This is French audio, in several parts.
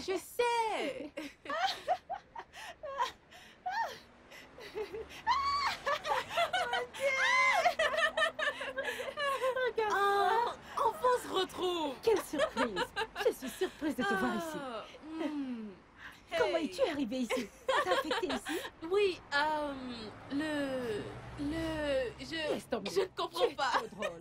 Je sais. Regarde-moi. Enfin, on se retrouve. Quelle surprise. Je suis surprise de te voir ici. Comment es-tu arrivée ici? Ça t'a affecté ici? Oui, Laisse tomber. je ne comprends pas. Trop drôle.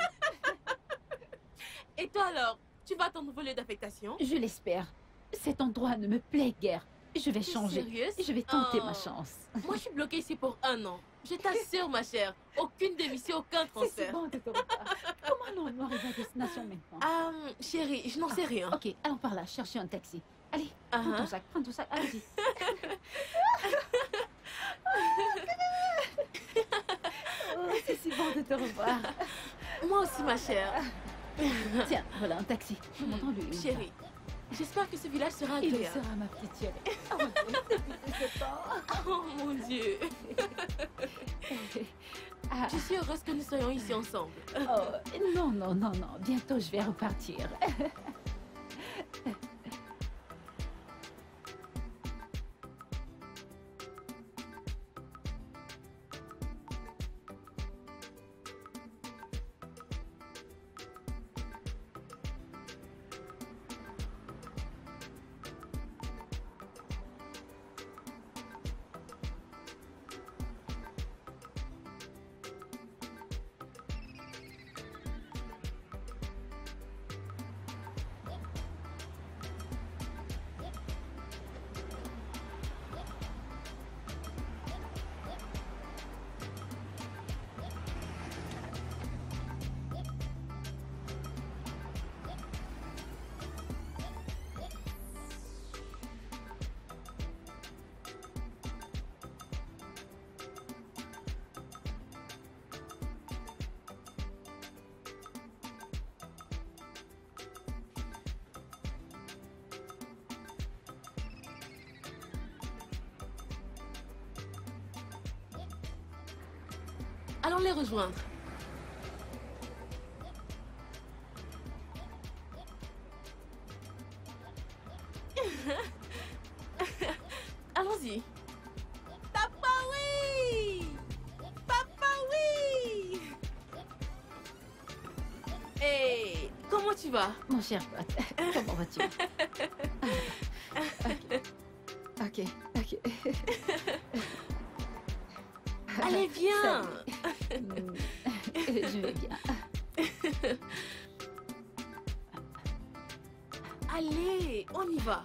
Et toi alors, tu vas à ton nouveau lieu d'affectation? Je l'espère. Cet endroit ne me plaît guère. Je vais changer. Sérieuse? Je vais tenter ma chance. Moi, je suis bloquée ici pour 1 an. Je t'assure, ma chère. Aucune démission, aucun C'est si transfert. bon de te revoir. Comment allons-nous arriver à destination maintenant? Chérie, je n'en sais rien. Ok, allons par là, chercher un taxi. Allez, prends ton sac, allez-y. Oh, c'est si bon de te revoir. Moi aussi, ma chère. Tiens, voilà un taxi. Montrons-lui. Chérie, j'espère que ce village sera Il agréable. sera ma petite chérie. Oh, depuis ce temps. Oh mon Dieu. Je suis heureuse que nous soyons ici ensemble. Oh, non, non, non, non. Bientôt, je vais repartir. Allons les rejoindre. Allons-y. Papa, oui! Papa, oui! Hey, comment tu vas? Mon cher pote, comment vas-tu? Ok, ok. Allez, viens! Je vais bien. Allez, on y va.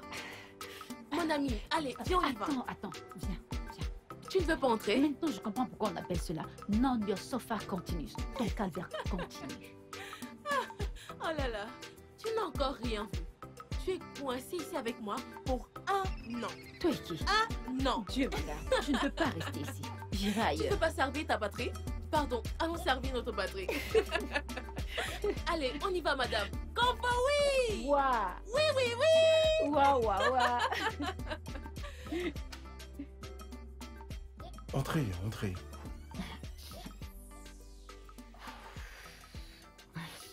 Mon ami, allez, viens, on y va. Attends, viens. Tu ne veux pas entrer? Maintenant, je comprends pourquoi on appelle cela Non, your sofa continues. Ton calvaire continue. Oh là là, tu n'as encore rien vu. Tu es coincé ici avec moi pour 1 an. Toi et qui? 1 an. Dieu me garde, je ne peux pas rester ici. J'irai Tu ne ailleurs. peux pas servir ta batterie? Pardon, allons servir notre batterie. Allez, on y va, madame. Compa, oui! Ouah! Oui, oui, oui! Ouah, ouah, ouah! Entrez, entrez.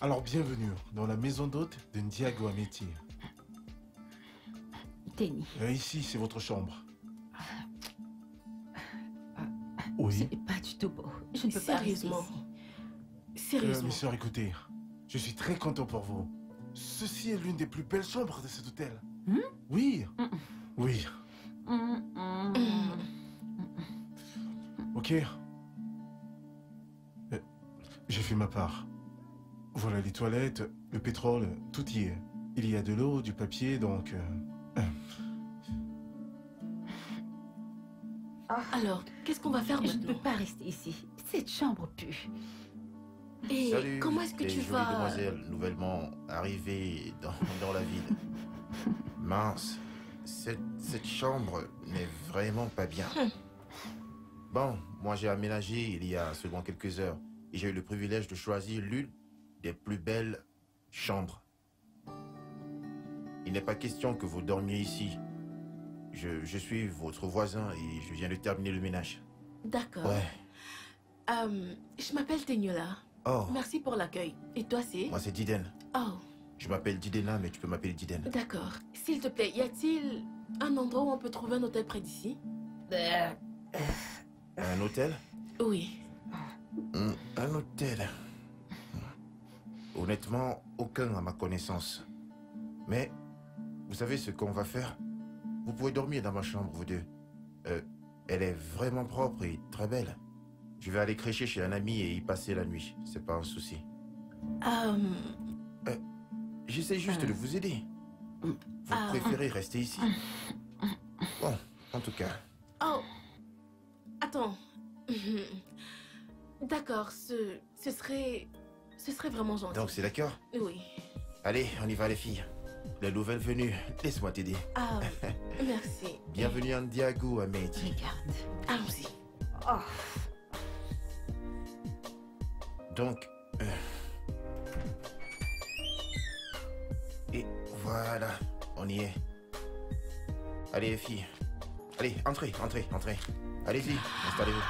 Alors, bienvenue dans la maison d'hôte de Ndiago Ameti. Tenny. Ici, c'est votre chambre. Oui. Ce n'est pas du tout beau. Je ne peux pas rester Sérieusement. ici. Sérieusement. Mes soeurs, écoutez. Je suis très content pour vous. Ceci est l'une des plus belles chambres de cet hôtel. Oui. Oui. Ok. J'ai fait ma part. Voilà les toilettes, le pétrole, tout y est. Il y a de l'eau, du papier, donc... Alors, qu'est-ce qu'on va faire Je ne maintenant? peux pas rester ici. Cette chambre pue. Et Salut, comment est-ce que les tu jolies vas... demoiselles nouvellement arrivées dans la ville. Mince, cette chambre n'est vraiment pas bien. Bon, moi j'ai aménagé il y a seulement quelques heures et j'ai eu le privilège de choisir l'une des plus belles chambres. Il n'est pas question que vous dormiez ici. Je suis votre voisin et je viens de terminer le ménage. D'accord. Ouais. Je m'appelle Tenyola. Oh, Merci pour l'accueil. Et toi, c'est... moi c'est Diden. Oh, Je m'appelle Didena, mais tu peux m'appeler Diden. D'accord. S'il te plaît, y a-t-il un endroit où on peut trouver un hôtel près d'ici? Un hôtel? Oui. Un hôtel? Honnêtement, aucun à ma connaissance. Mais, vous savez ce qu'on va faire? Vous pouvez dormir dans ma chambre, vous deux. Elle est vraiment propre et très belle. Je vais aller crécher chez un ami et y passer la nuit. C'est pas un souci. J'essaie juste de vous aider. Vous préférez rester ici? Bon, en tout cas. Oh. Attends. D'accord, ce serait vraiment gentil. Donc c'est d'accord? Oui. Allez, on y va les filles. La nouvelle venue, laisse-moi t'aider. Ah, merci. Bienvenue en Diago, Ameti. Regarde. Allons-y. Oh. Donc, et voilà, on y est. Allez les filles. Allez, entrez. Allez-y, installez-vous.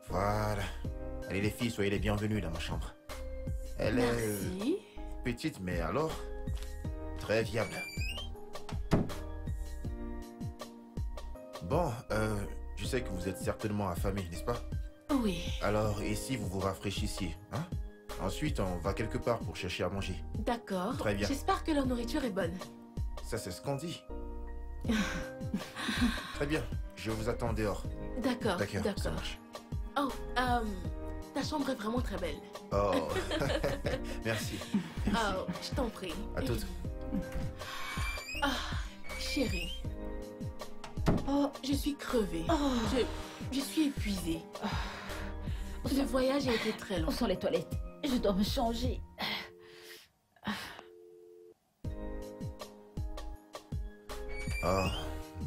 Voilà. Allez les filles, soyez les bienvenues dans ma chambre. Elle Merci. est petite, mais alors, très viable. Bon, je sais que vous êtes certainement affamés, n'est-ce pas? Oui. Alors, et si vous vous rafraîchissiez, hein? Ensuite, on va quelque part pour chercher à manger. D'accord. Très bien. J'espère que leur nourriture est bonne. Ça, c'est ce qu'on dit. Très bien. Je vous attends dehors. D'accord, Ça d'accord. marche. Oh, ta chambre est vraiment très belle. Oh, merci. Oh, je t'en prie. À toutes. Ah, chérie. Oh, je suis crevée. Oh. Je suis épuisée. Le voyage a été très long. Où sont les toilettes? Je dois me changer. Oh,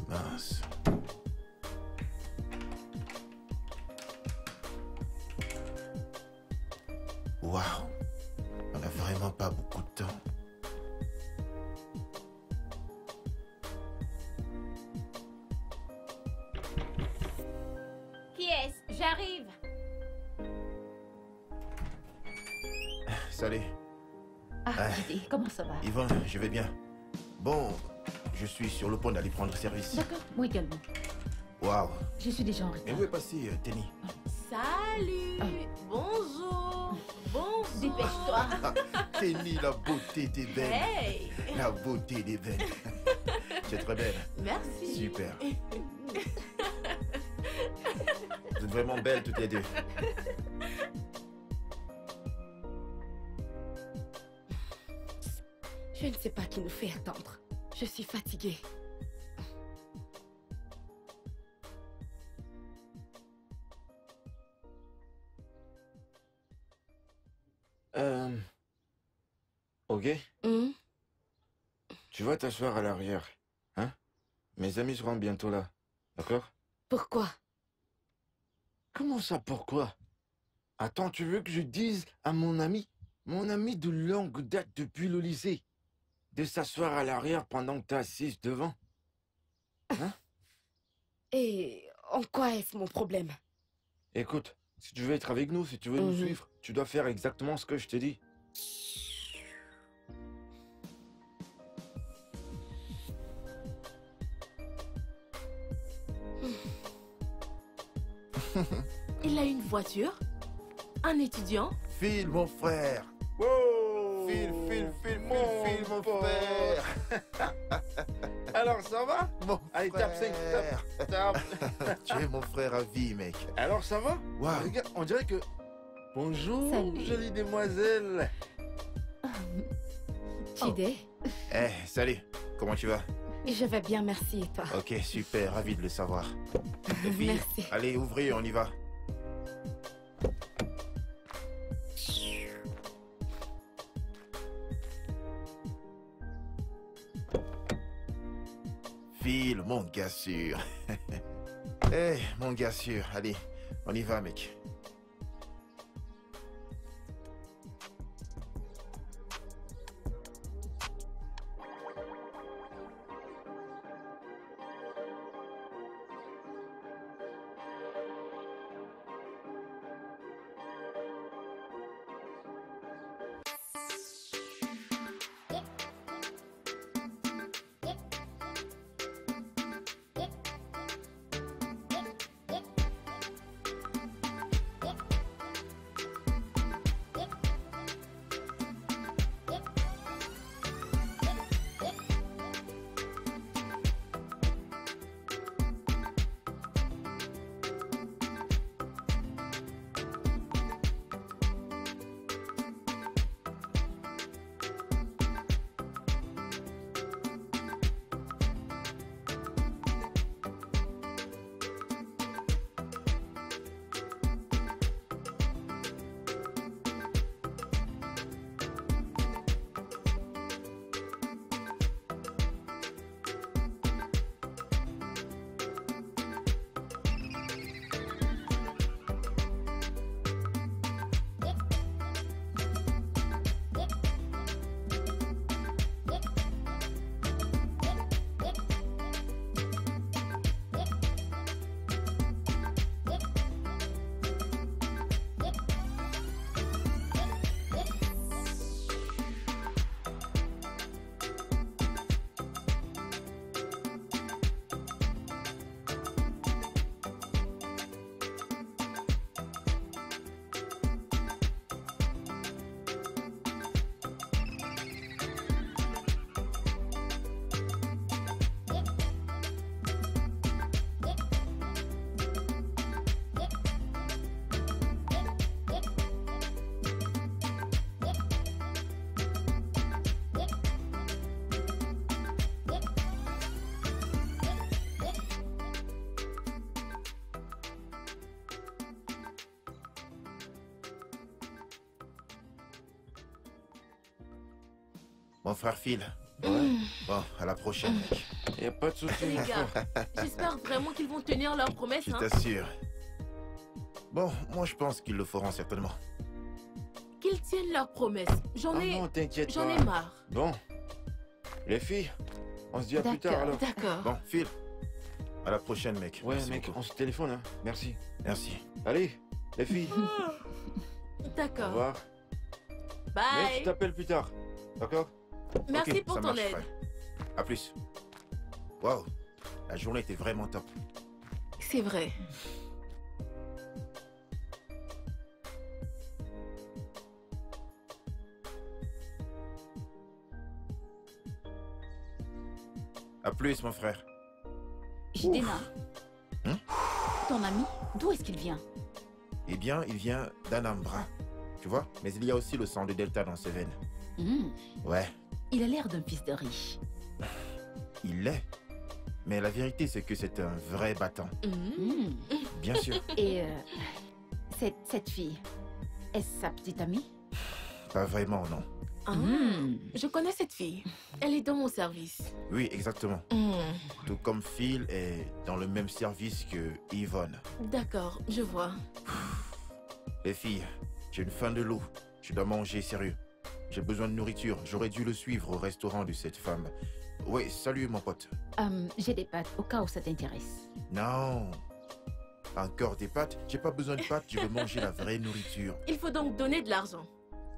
mince. Waouh. On n'a vraiment pas beaucoup de temps. Qui est-ce? J'arrive. Salut. Ah, Didi, comment ça va? Yvonne, je vais bien. Bon, je suis sur le point d'aller prendre service. D'accord, moi également. Waouh. Je suis déjà en Mais retard. où est passé Tenny? Salut. Bonjour. Bonjour. Dépêche-toi. Tenny, la beauté des belles. Hey. La beauté des belles. Tu es très belle. Merci. Super. Vous êtes vraiment belles toutes les deux. Je ne sais pas qui nous fait attendre. Je suis fatiguée. Ok, Hmm? tu vas t'asseoir à l'arrière, hein? Mes amis seront bientôt là, d'accord? Pourquoi? Comment ça, pourquoi? Attends, tu veux que je dise à mon ami de longue date depuis le lycée, de s'asseoir à l'arrière pendant que t'es assise devant? Et en quoi est-ce mon problème? Écoute, si tu veux être avec nous, si tu veux nous Mhm. suivre, tu dois faire exactement ce que je t'ai dit. Il a une voiture? Un étudiant? Phil, mon frère. Wow! Phil, mon frère. Alors, ça va? Mon Allez, tape 5, frère. tape. Tu es mon frère à vie, mec. Alors, ça va? Waouh. Regarde, on dirait que... Bonjour, Salut. jolie demoiselle. Chidé? Eh, salut. Comment tu vas? Je vais bien, merci. Et toi? Ok, super, ravi de le savoir. Les filles, Merci. allez, ouvrez, on y va. Phil, mon gars sûr. Eh, mon gars sûr. Allez, on y va, mec. Mon frère Phil. Ouais. Bon, à la prochaine, mec. Y a pas de souci, Les mon gars, frère. j'espère vraiment qu'ils vont tenir leurs promesses. Je Hein. t'assure. Bon, moi je pense qu'ils le feront certainement. Qu'ils tiennent leurs promesses. J'en Ah ai... non, t'inquiète J'en pas. ai marre. Bon. Les filles, on se dit à plus tard alors. D'accord. Bon, Phil. À la prochaine, mec. Ouais, Merci mec, beaucoup. on se téléphone, hein. Merci. Merci. Allez, les filles. Au D'accord. revoir. Mec, Bye. je t'appelle plus tard. D'accord? Merci Ok, pour ça ton marche, aide. frère. À plus. Waouh. La journée était vraiment top. C'est vrai. À plus, mon frère. Jidena. Hein? Ton ami, d'où est-ce qu'il vient? Eh bien, il vient d'Anambra. Tu vois? Mais il y a aussi le sang de Delta dans ses veines. Hmm, Ouais, Il a l'air d'un fils de riche. il l'est. Mais la vérité, c'est que c'est un vrai battant. Mhm. Hmm. Bien sûr. Et cette fille, est-ce sa petite amie? Pas vraiment, non. Ah, Hmm. Je connais cette fille. Elle est dans mon service. Oui, exactement. Hmm. Tout comme Phil est dans le même service que Yvonne. D'accord, je vois. Les filles, j'ai une faim de loup. Je dois manger sérieux. J'ai besoin de nourriture. J'aurais dû le suivre au restaurant de cette femme. Oui, salut mon pote. J'ai des pâtes au cas où ça t'intéresse. Non. Encore des pâtes? J'ai pas besoin de pâtes, je veux manger la vraie nourriture. Il faut donc donner de l'argent.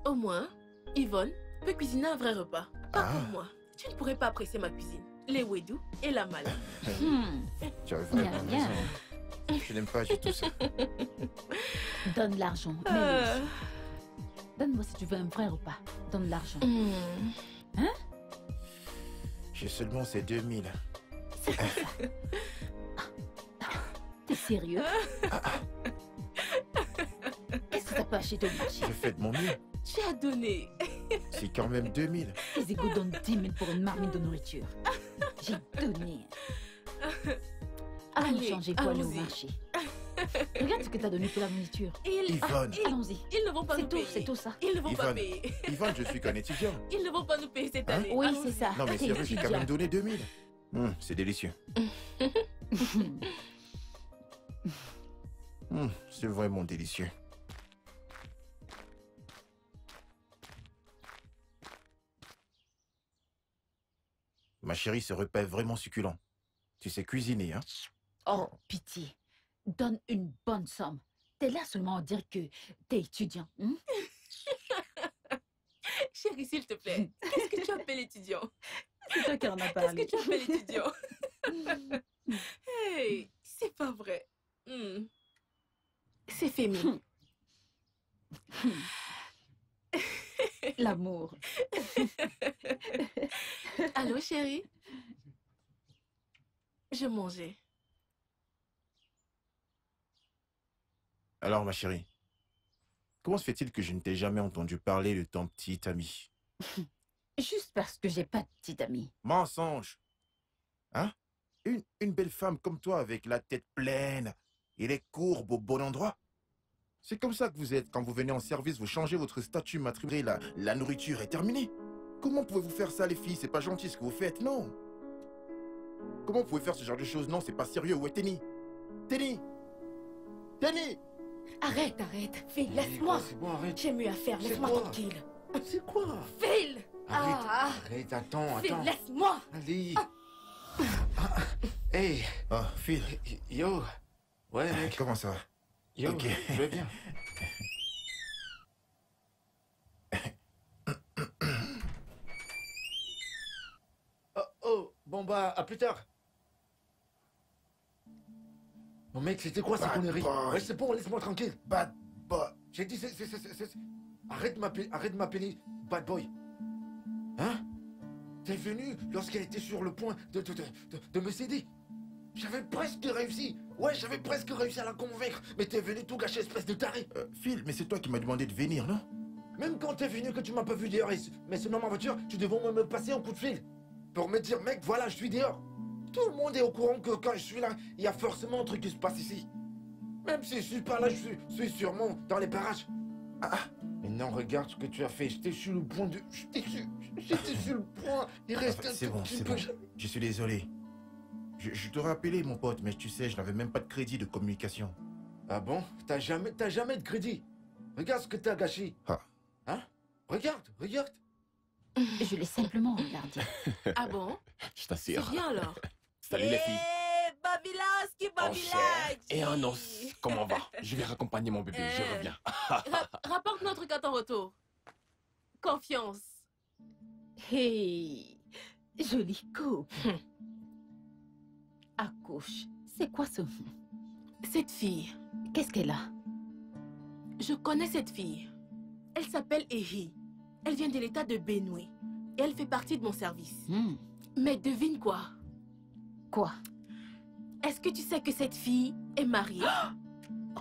Au moins, Yvonne peut cuisiner un vrai repas. Pas Ah. pour moi. Tu ne pourrais pas apprécier ma cuisine. Les wedou et la malle. Hmm. Tu as Bien, vraiment bien. raison. Je n'aime pas du tout ça. Donne l'argent. mets-le ici. Donne-moi si tu veux un vrai repas. Donne l'argent. Hmm. J'ai seulement ces 2000. T'es sérieux? Qu'est-ce que t'as pas acheté au marché? J'ai fait de mon mieux. Tu as donné. C'est quand même 2000. Tes égaux donnent 10 000 pour une marmite de nourriture. J'ai donné. Allons Allez, changer pour aller au allons-y. marché. Regarde ce que t'as donné pour la nourriture. Yvonne. Allons-y. Ils ne vont pas nous C'est tout, payer. c'est tout ça. Ils ne vont pas Yvonne. payer. Yvonne, je suis qu'un étudiant. Ils ne vont pas nous payer cette Hein? année. Oui, Allons-y. c'est ça. Non mais T'es sérieux, j'ai quand étudiant. même donné 2000. C'est délicieux. C'est vraiment délicieux. Ma chérie, ce repas est vraiment succulent. Tu sais cuisiner, hein? Oh, pitié. Donne une bonne somme. T'es là seulement à dire que t'es étudiant. Hein? Chérie, s'il te plaît, qu'est-ce que tu appelles étudiant? C'est toi qui en as Qu'est-ce parlé. que tu appelles étudiant? Hey, c'est pas vrai. C'est féminin. L'amour. Allô, chérie? Je mangeais. Alors, ma chérie, comment se fait-il que je ne t'ai jamais entendu parler de ton petit ami? Juste parce que j'ai pas de petite amie. Mensonge! Hein? Une belle femme comme toi avec la tête pleine et les courbes au bon endroit? C'est comme ça que vous êtes quand vous venez en service, vous changez votre statut matricule, la nourriture est terminée. Comment pouvez-vous faire ça, les filles? C'est pas gentil ce que vous faites, non? Comment vous pouvez faire ce genre de choses? Non, c'est pas sérieux. Où est Tenny? Tenny! Tenny! Arrête, arrête. Phil, Hey, laisse-moi. C'est bon, arrête. J'ai mieux à faire. C'est Laisse-moi quoi tranquille. C'est quoi? Phil! Arrête, Ah, arrête, attends, Phil, attends. laisse-moi. Allez. Hey, Oh, Phil. yo. Ouais, mec. Comment ça va? Yo, Ok. je vais bien. Oh, bon bah, à plus tard. Bon mec, c'était quoi ces Bad conneries? boy. Ouais, c'est bon, laisse-moi tranquille. Bad boy. J'ai dit, arrête de m'appeler bad boy. Hein? T'es venu lorsqu'elle était sur le point de me céder. J'avais presque réussi. Ouais, j'avais presque réussi à la convaincre. Mais t'es venu tout gâcher, espèce de taré. Phil, mais c'est toi qui m'as demandé de venir, non? Même quand t'es venu que tu m'as pas vu dehors, mais c'est dans ma voiture, tu devais me passer un coup de fil. Pour me dire, mec, voilà, je suis dehors. Tout le monde est au courant que quand je suis là, il y a forcément un truc qui se passe ici. Même si je suis pas là, je suis sûrement dans les parages. Mais Non, regarde ce que tu as fait. J'étais sur le point de... J'étais sur le point. Il reste un C'est tout bon, petit c'est peu. bon. Je suis désolé. Je te rappelais, mon pote, mais tu sais, je n'avais même pas de crédit de communication. Ah bon? T'as jamais de crédit. Regarde ce que t'as gâché. Ah. Hein? Regarde. Je l'ai simplement regardé. Ah bon? Je C'est t'assure. bien alors. Salut les filles. Babilaski, En chair et en os. Comment on va? Je vais raccompagner mon bébé, je reviens. Rapporte notre truc à ton retour. Confiance. Hey, jolie coupe. Accouche, c'est quoi ce... Cette fille, Qu'est-ce qu'elle a? je connais cette fille. Elle s'appelle Ehi. Elle vient de l'état de Benue. Et elle fait partie de mon service. Mais devine quoi? Quoi? Est-ce que tu sais que cette fille est mariée?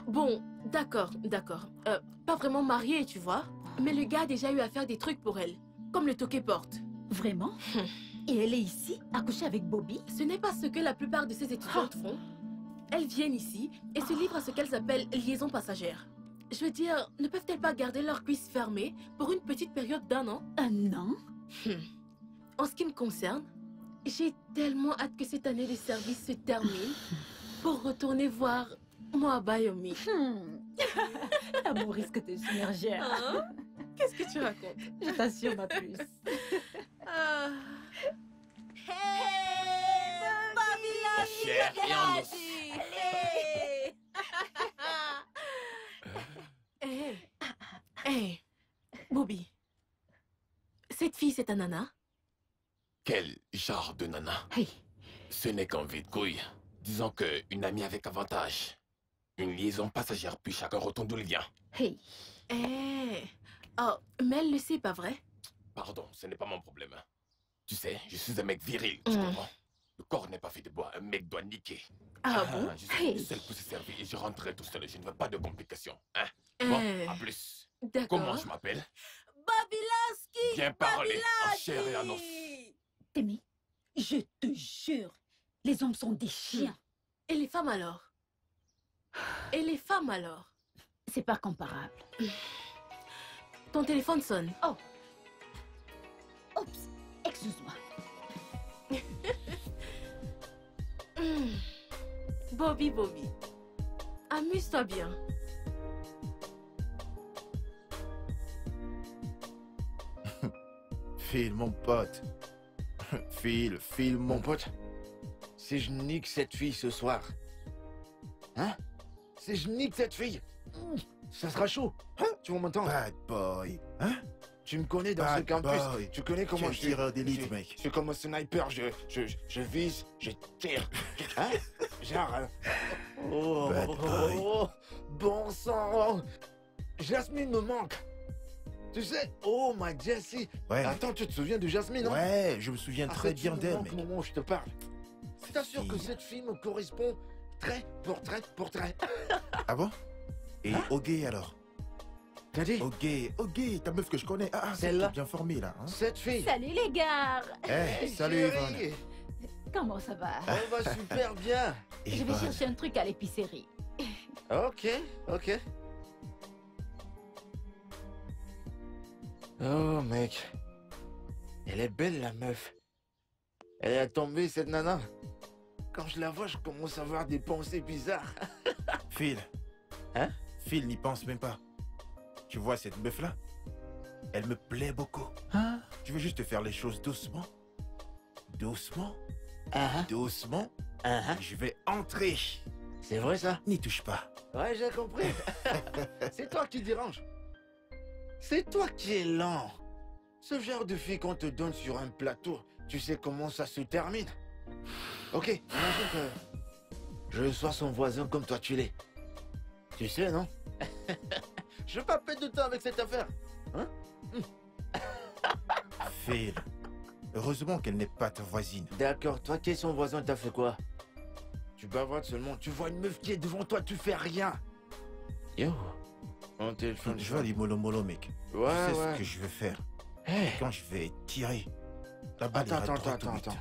Bon, d'accord. Pas vraiment mariée, tu vois. Mais le gars a déjà eu à faire des trucs pour elle. Comme le toqué porte. Vraiment? Et elle est ici, accouchée avec Bobby? Ce n'est pas ce que la plupart de ces étudiantes font. Elles viennent ici et se livrent à ce qu'elles appellent liaison passagère. Je veux dire, ne peuvent-elles pas garder leurs cuisses fermées pour une petite période d'1 an? Un an? En ce qui me concerne, j'ai tellement hâte que cette année de service se termine pour retourner voir moi Bayomi. L'amour risque de submerger. Hein? Qu'est-ce que tu racontes? Je t'assure, ma puce. En chair et en os. Hey, Bobby. Cette fille, c'est ta nana? Quel genre de nana? Hey, Ce n'est qu'un vide-couille. Disons qu'une amie avec avantage. Une liaison passagère, puis chacun retourne d'où il vient. hey. Oh, mais elle le sait, pas vrai? Pardon, ce n'est pas mon problème. Tu sais, je suis un mec viril, tu comprends? Le corps n'est pas fait de bois, un mec doit niquer. Ah bon? Je suis le seul pour se servir et je rentrerai tout seul, je ne veux pas de complications. Hein? Bon, à plus. D'accord. Comment je m'appelle? Babilaski! Bien parlé, en chair et en os. Témé, je te jure, les hommes sont des chiens. Et les femmes alors? Et les femmes alors? C'est pas comparable. Ton téléphone sonne. Oh. Oups, excuse-moi. Bobby. Amuse-toi bien. Phil, mon pote. Phil, Mon pote, si je nique cette fille ce soir... Hein? Si je nique cette fille... Ça sera chaud. Hein? Tu vas m'entendre? Bad boy. Hein? Tu me connais dans Bad ce campus. boy. Tu connais comment Tu es je suis. tireur d'élite, mec. Je suis comme un sniper. Je vise, je tire. Hein? Genre... Bad boy. Bon sang. Jasmine me manque. Tu sais, oh ma Jessie. Ouais. Attends, tu te souviens de Jasmine, non? Ouais, je me souviens très bien d'elle, mec. Au moment où je te parle. Je t'assure que fille. cette fille me correspond trait pour trait. Ah bon? Et Ogé alors? T'as dit? Ogé, ta meuf que je connais. Ah, Celle-là? c'est bien formée là. Hein? Cette fille. Salut les gars. Eh, salut Chérie. Yvonne. Comment ça va? On va super bien. Je vais Yvonne. chercher un truc à l'épicerie. Ok. Oh mec. Elle est belle la meuf. Elle est tombée cette nana. Quand je la vois, je commence à avoir des pensées bizarres. Phil. Hein? Phil n'y pense même pas. Tu vois cette meuf là? Elle me plaît beaucoup. Hein? Je veux juste faire les choses doucement. Doucement. Ah, Doucement. ah. Je vais entrer. C'est vrai ça? N'y touche pas. Ouais, j'ai compris. C'est toi qui dérange. C'est toi qui es lent. Ce genre de fille qu'on te donne sur un plateau, tu sais comment ça se termine. Ok, imagine que je sois son voisin comme toi tu l'es. Tu sais, non? Je vais pas perdre de temps avec cette affaire. Hein? Phil. Heureusement qu'elle n'est pas ta voisine. D'accord, toi qui es son voisin, t'as fait quoi? Tu bavotes seulement, tu vois une meuf qui est devant toi, tu fais rien. Yo, mon téléphone. Je vois les mollo mec. Ouais, Tu sais ouais. ce que je vais faire. Hey. Quand je vais tirer, la balle ira droit au but. Attends.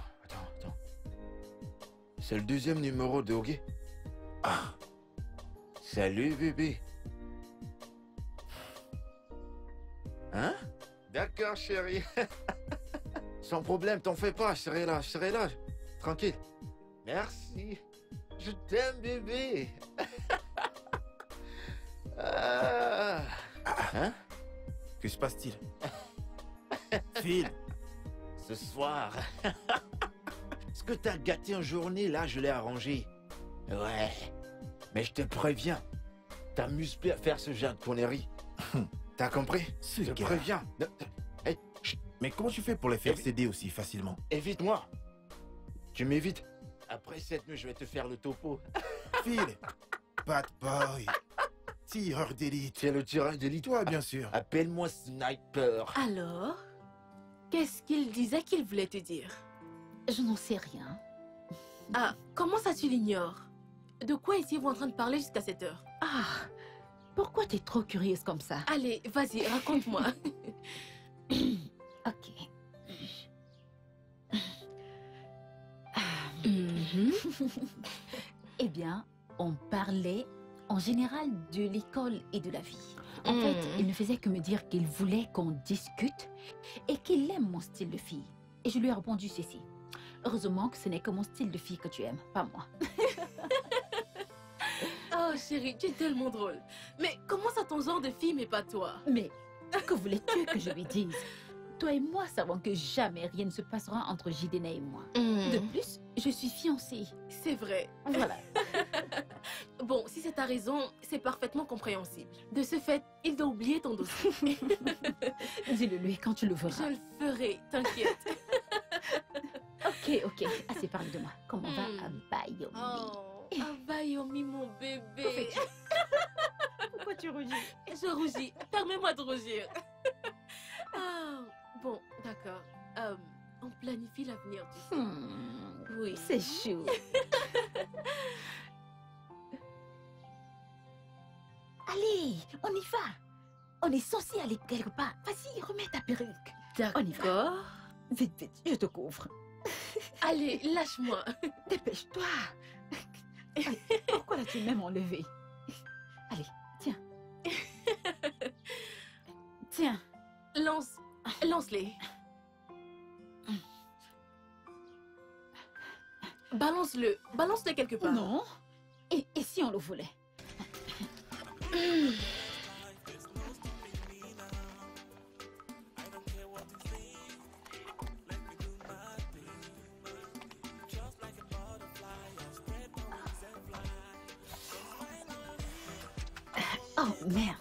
C'est le deuxième numéro de Ogé. Ah, Salut bébé. Hein? D'accord, chérie. Sans problème, t'en fais pas, je serai là. Tranquille. Merci. Je t'aime, bébé. Hein? Que se passe-t-il? Phil, Ce soir. Ce que t'as gâté en journée, là, je l'ai arrangé. Ouais. Mais je te préviens, t'amuses plus à faire ce genre de conneries. T'as compris? ce Je te gars. préviens. Hey, chut, Mais comment tu fais pour les faire céder aussi facilement? évite-moi. Tu m'évites. Après cette nuit, je vais te faire le topo. Phil, bad boy, tireur d'élite. C'est le tirage d'élite. Toi, bien sûr. Appelle-moi Sniper. Alors, qu'est-ce qu'il disait qu'il voulait te dire? Je n'en sais rien. Ah, comment ça tu l'ignores? De quoi étiez-vous en train de parler jusqu'à cette heure? Ah, pourquoi t'es trop curieuse comme ça? Allez, vas-y, raconte-moi. Ok. Mhm. Eh bien, on parlait en général de l'école et de la vie. En fait, il ne faisait que me dire qu'il voulait qu'on discute et qu'il aime mon style de fille. Et je lui ai répondu ceci. Heureusement que ce n'est que mon style de fille que tu aimes, pas moi. Oh chérie, tu es tellement drôle. Mais comment ça ton genre de fille mais pas toi? Mais que voulais-tu que je lui dise? Toi et moi savons que jamais rien ne se passera entre Jidena et moi. De plus, je suis fiancée. C'est vrai. Voilà. Bon, si c'est ta raison, c'est parfaitement compréhensible. De ce fait, il doit oublier ton dossier. Dis-le lui quand tu le verras. Je le ferai, t'inquiète. Ok, assez parlé de moi. Comment va Abayomi? Oh, Abayomi, mon bébé. Pourquoi tu rougis? Je rougis. Permets-moi de rougir. Ah, bon, d'accord. On planifie l'avenir, tu sais. Oui. C'est chou. Allez, on y va. On est censé aller quelque part. Vas-y, remets ta perruque. On y va. D'accord. Vite, vite, je te couvre. Allez, lâche-moi. Dépêche-toi. Pourquoi l'as-tu même enlevé? Allez, tiens. Tiens. Lance-les. Balance-le quelque part. Non. Et si on le volait? Oh merde.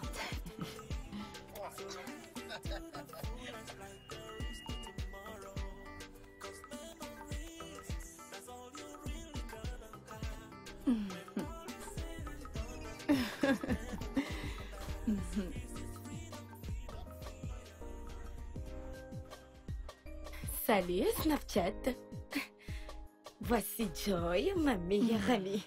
Salut Snapchat. Voici Joy, ma meilleure amie.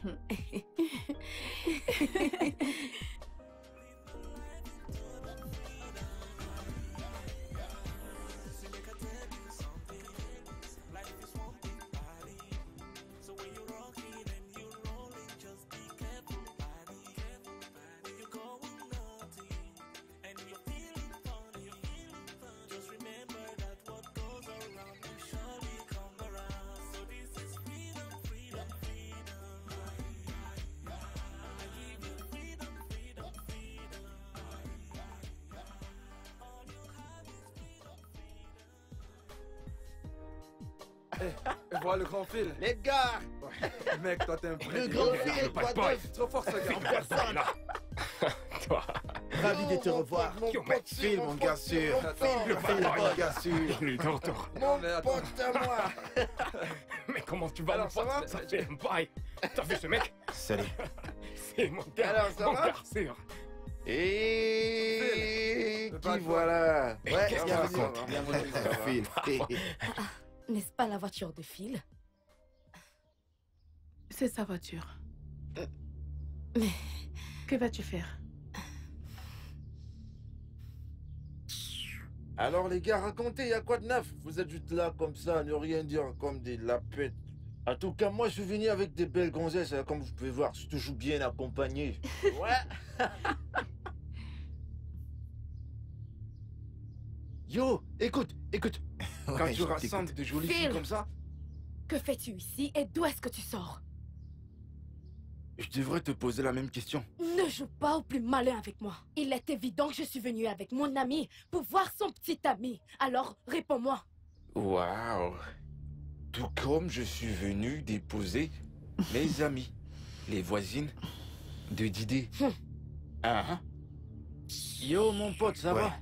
Et voilà le grand fil. Les gars, Mec, toi t'es un vrai. le grand fil, pas quoi de de boy. neuf? Trop fort ce gars. En personne. Toi, Ravi de te revoir. Phil, mon gars sûr. Le Phil, mon gars sûr. il est de retour. Mon mais attends. pote à moi. Mais comment tu vas, Alors, mon ça pote? va Ça fait un bail. T'as vu ce mec? Salut. C'est mon gars. Alors, ça mon va? gars sûr. Et Phil, qui voilà? Mais Ouais, qu'est-ce qu'il bienvenue. raconte? Bienvenue, ça va. Phil. N'est-ce pas la voiture de Phil? C'est sa voiture. Mais Que vas-tu faire? Alors les gars, racontez, y a quoi de neuf? Vous êtes juste là comme ça, à ne rien dire comme des lapettes. En tout cas, moi je suis venu avec des belles gonzesses, hein, comme vous pouvez voir, je suis toujours bien accompagné. Ouais. Yo, écoute. Quand Ouais, tu je rassembles t'écoute. de jolies Phil. filles comme ça, Que fais-tu ici et d'où est-ce que tu sors? je devrais te poser la même question. Ne joue pas au plus malin avec moi. Il est évident que je suis venue avec mon ami pour voir son petit ami. Alors, réponds-moi. Waouh. Tout comme je suis venu déposer mes amis, les voisines de Didé. Ah, hein. Yo, mon pote, ça Ouais. va?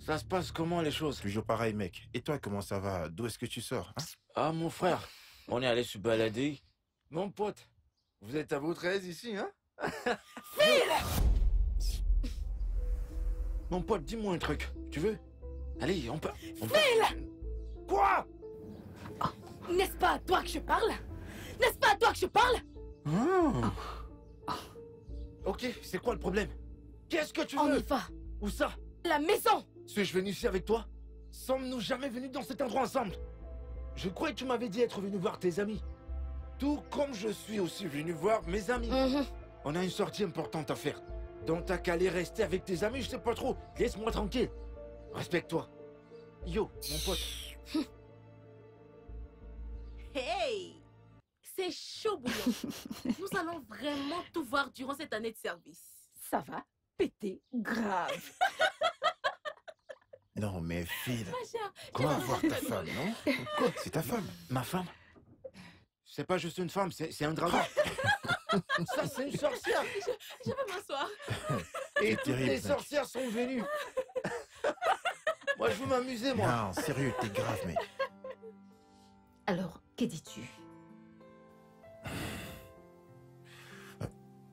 Ça se passe comment les choses? Toujours pareil, mec. Et toi, comment ça va? D'où est-ce que tu sors, hein? Ah, mon frère, on est allé se balader. Mon pote, vous êtes à votre aise ici, hein? Mon pote, dis-moi un truc, tu veux? Allez, on peut... Quoi? N'est-ce pas à toi que je parle? N'est-ce pas à toi que je parle? Ok, c'est quoi le problème? Qu'est-ce que tu On veux? y va. Où ça? La maison. Suis-je venu ici avec toi? Sommes-nous jamais venus dans cet endroit ensemble? Je croyais que tu m'avais dit être venu voir tes amis. Tout comme je suis aussi venu voir mes amis. On a une sortie importante à faire. Donc t'as qu'à aller rester avec tes amis, je sais pas trop. Laisse-moi tranquille. Respecte-toi. Yo, mon pote. Hey! C'est chaud bouillant. Nous allons vraiment tout voir durant cette année de service. Ça va péter grave. Non, mais Phil, Ma chère, comment voir ta femme, non? Quoi? C'est ta femme? Ma femme? C'est pas juste une femme, c'est un dragon. Ça, c'est une sorcière. je peux m'asseoir. Et C'est toutes terrible, les mec. sorcières sont venues. Moi, je veux m'amuser, moi. Non, sérieux, t'es grave, mec. Alors, que dis-tu?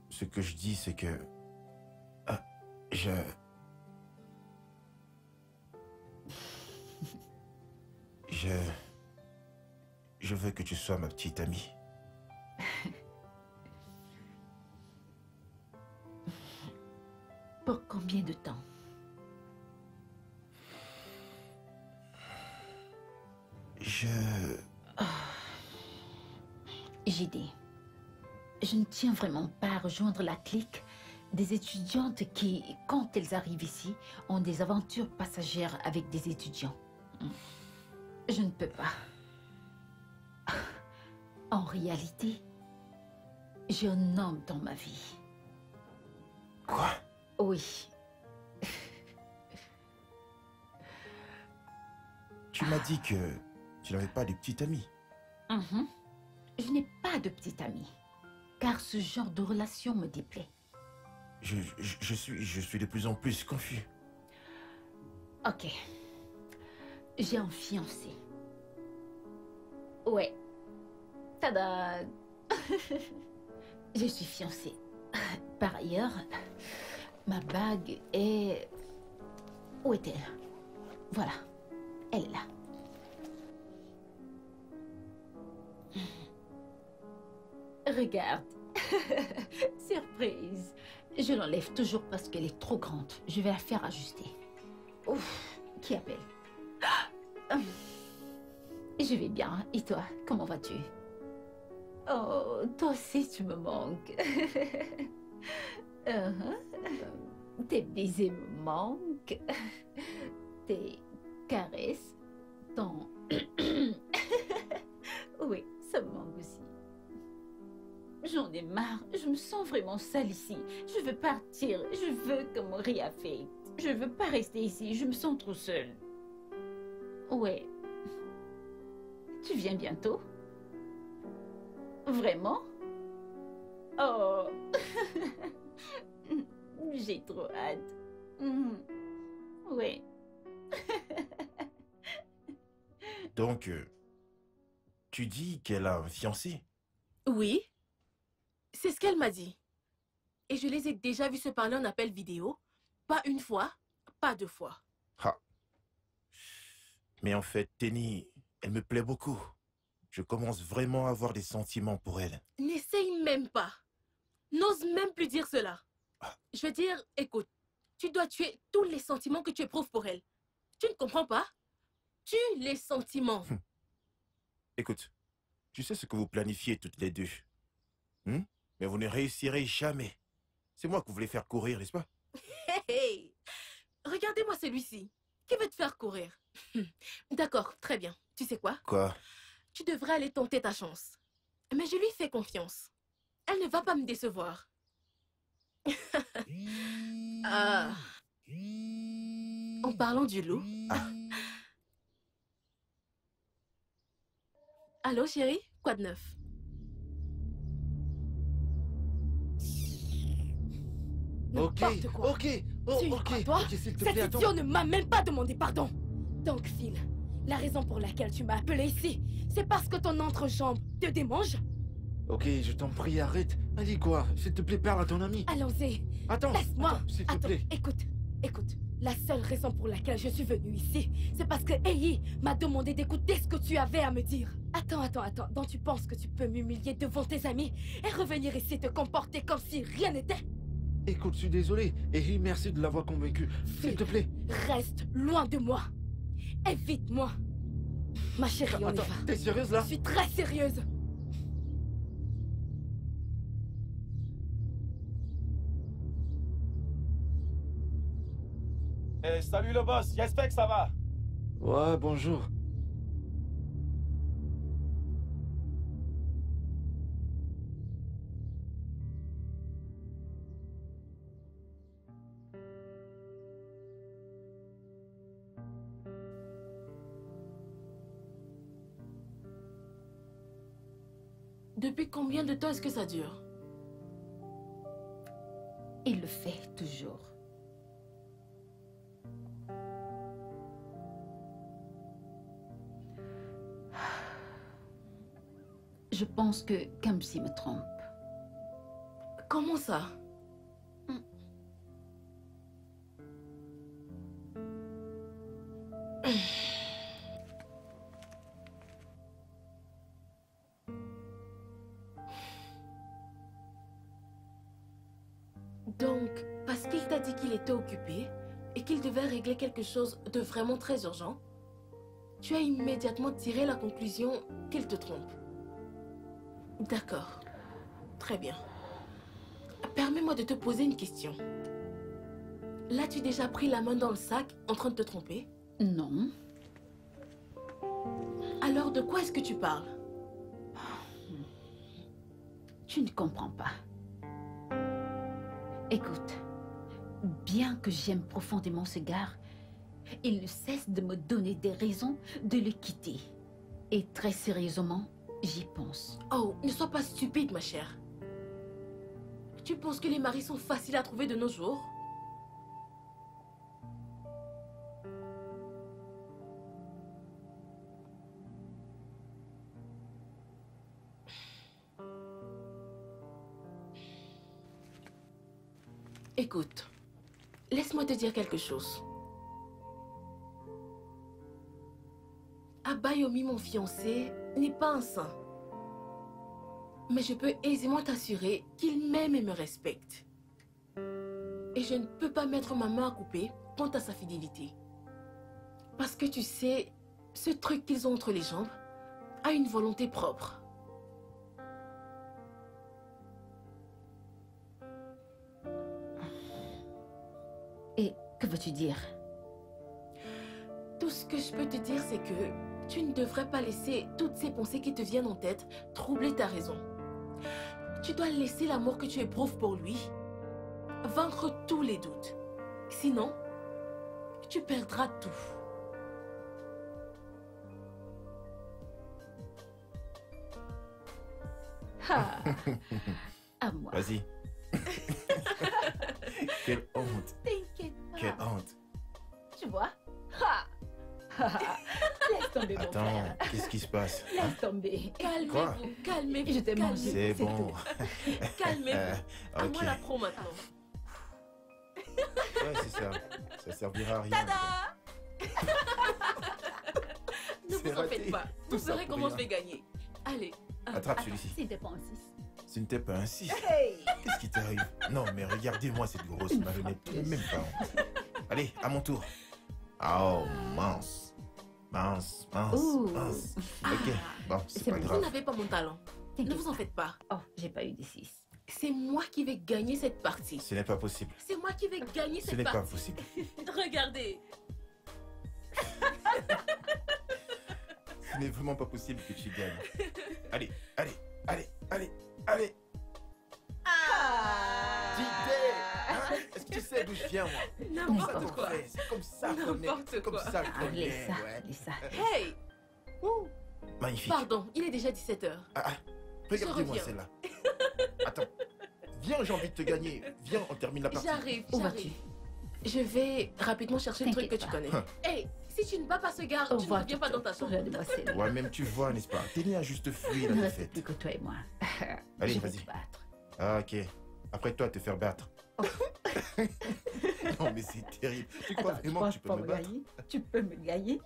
Ce que je dis, c'est que... je... Je veux que tu sois ma petite amie. Pour combien de temps? JD, je ne tiens vraiment pas à rejoindre la clique des étudiantes qui, quand elles arrivent ici, ont des aventures passagères avec des étudiants. Je ne peux pas. En réalité, j'ai un homme dans ma vie. Quoi? Oui, Tu m'as dit que tu n'avais pas de petite amie. mhm. Je n'ai pas de petite amie, car ce genre de relation me déplaît. Je suis de plus en plus confus. Ok. J'ai un fiancé. Ouais. Tada. Je suis fiancée. Par ailleurs, ma bague est... Où est-elle? Voilà. Elle est là. Regarde. Surprise. Je l'enlève toujours parce qu'elle est trop grande. Je vais la faire ajuster. Ouf, qui appelle? Je vais bien. Et toi, comment vas-tu? Oh, toi aussi, tu me manques. Tes baisers me manquent. Tes caresses. Ton... Oui, ça me manque aussi. J'en ai marre. Je me sens vraiment sale ici. Je veux partir. Je veux que Maury affecte. Je veux pas rester ici. Je me sens trop seule. Ouais. Tu viens bientôt? Vraiment? Oh. J'ai trop hâte. Ouais. Donc, tu dis qu'elle a un fiancé? Oui, c'est ce qu'elle m'a dit. Et je les ai déjà vus se parler en appel vidéo. Pas une fois, pas deux fois. Ah. Mais en fait, Tenny, elle me plaît beaucoup. Je commence vraiment à avoir des sentiments pour elle. N'essaye même pas. N'ose même plus dire cela. Je veux dire, écoute, tu dois tuer tous les sentiments que tu éprouves pour elle. Tu ne comprends pas? Tue les sentiments. Écoute, tu sais ce que vous planifiez toutes les deux. Mais vous ne réussirez jamais. C'est moi que vous voulez faire courir, n'est-ce pas? Hey, hey. Regardez-moi celui-ci. Qui veut te faire courir? D'accord, très bien. Tu sais quoi? Quoi? Tu devrais aller tenter ta chance. Mais je lui fais confiance. Elle ne va pas me décevoir. Ah. En parlant du loup. Allô, chérie? Quoi de neuf? N'importe quoi. Ok, Tu y crois, toi? s'il te Cet plaît, attends. idiot ne m'a même pas demandé pardon. Donc, Phil, la raison pour laquelle tu m'as appelé ici, c'est parce que ton entrejambe te démange? Ok, je t'en prie, arrête. Allez quoi, s'il te plaît, parle à ton ami. Allons-y. Attends, Laisse-moi. attends, s'il te Attends, plaît. écoute. La seule raison pour laquelle je suis venue ici, c'est parce que Ei m'a demandé d'écouter ce que tu avais à me dire. Attends. Donc tu penses que tu peux m'humilier devant tes amis et revenir ici te comporter comme si rien n'était? Écoute, je suis désolé. Et merci de l'avoir convaincu. S'il te plaît. Reste loin de moi. Évite-moi. Ma chérie, on y Attends, va. t'es sérieuse là? Je suis très sérieuse. Eh, salut le boss, j'espère que ça va. Ouais, bonjour. Depuis combien de temps est-ce que ça dure? Il le fait toujours. Je pense que Kamsi me trompe. Comment ça? Donc, parce qu'il t'a dit qu'il était occupé et qu'il devait régler quelque chose de vraiment très urgent, tu as immédiatement tiré la conclusion qu'il te trompe. D'accord. Très bien. Permets-moi de te poser une question. L'as-tu déjà pris la main dans le sac en train de te tromper? Non. Alors de quoi est-ce que tu parles? Tu ne comprends pas. Écoute, bien que j'aime profondément ce gars, il ne cesse de me donner des raisons de le quitter. Et très sérieusement, j'y pense. Oh, ne sois pas stupide, ma chère. Tu penses que les maris sont faciles à trouver de nos jours? Écoute, laisse-moi te dire quelque chose. Abayomi, mon fiancé, n'est pas un saint. Mais je peux aisément t'assurer qu'il m'aime et me respecte. Et je ne peux pas mettre ma main à couper quant à sa fidélité. Parce que tu sais, ce truc qu'ils ont entre les jambes a une volonté propre. Et que veux-tu dire? Tout ce que je peux te dire, c'est que tu ne devrais pas laisser toutes ces pensées qui te viennent en tête troubler ta raison. Tu dois laisser l'amour que tu éprouves pour lui vaincre tous les doutes. Sinon, tu perdras tout. Ah, à moi. Vas-y. Quelle honte. T'inquiète pas. Quelle honte. Tu vois? Laisse tomber, mon Attends, frère. qu'est-ce qui se passe? Laisse tomber. Calmez-vous, calmez-vous. Je t'ai mangé. C'est c'est bon. Calmez-vous. À Ok. moi la pro maintenant. Ouais, c'est ça. Ça servira à rien. Ne C'est vous en raté. faites pas. Vous Tout ça verrez pour comment rien. je vais gagner. Allez. Attrape celui-ci. S'il te plaît, en 6. Ce n'était pas un 6. Hey! Qu'est-ce qui t'arrive? Non, mais regardez-moi cette grosse marionnette. Même pas honte. Allez, à mon tour. Oh, mince. Mince, mince, Ouh. mince. Ah. Ok, bon, c'est C'est pas bon. Vous grave. n'avez pas mon talent. Ne T'inquiète vous en faites pas. Oh, j'ai pas eu des 6. C'est moi qui vais gagner cette partie. Ce n'est pas possible. C'est moi qui vais gagner Ce cette n'est pas partie. possible. Regardez. Ce n'est vraiment pas possible que tu gagnes. Allez, allez, allez, allez, allez. D'idée, hein? Est-ce que tu sais d'où je viens, moi? N'importe quoi. C'est comme ça qu'on est. N'importe Comme quoi. ça qu'on est, Lisa, ouais. Lisa. Hey! Ouh. Magnifique. Pardon, il est déjà 17h. Regardez-moi reviens. celle-là. Attends. Viens, j'ai envie de te gagner. Viens, on termine la partie. J'arrive, Où vas-tu? Je vais rapidement chercher le truc que tu T'inquiète connais. Hey, si tu ne vas pas ce gare, Au tu ne revoir, reviens pas dans ta chambre. Mademoiselle. Ouais, même tu vois, n'est-ce pas? T'es né à juste fuir Il ne la reste défaite. plus que toi et moi. Allez, Je vais vas-y. te battre. Ah, ok. Après toi, te faire battre. Non, mais c'est terrible. Tu crois Attends, vraiment que tu peux me battre? gagner? Tu peux me gagner?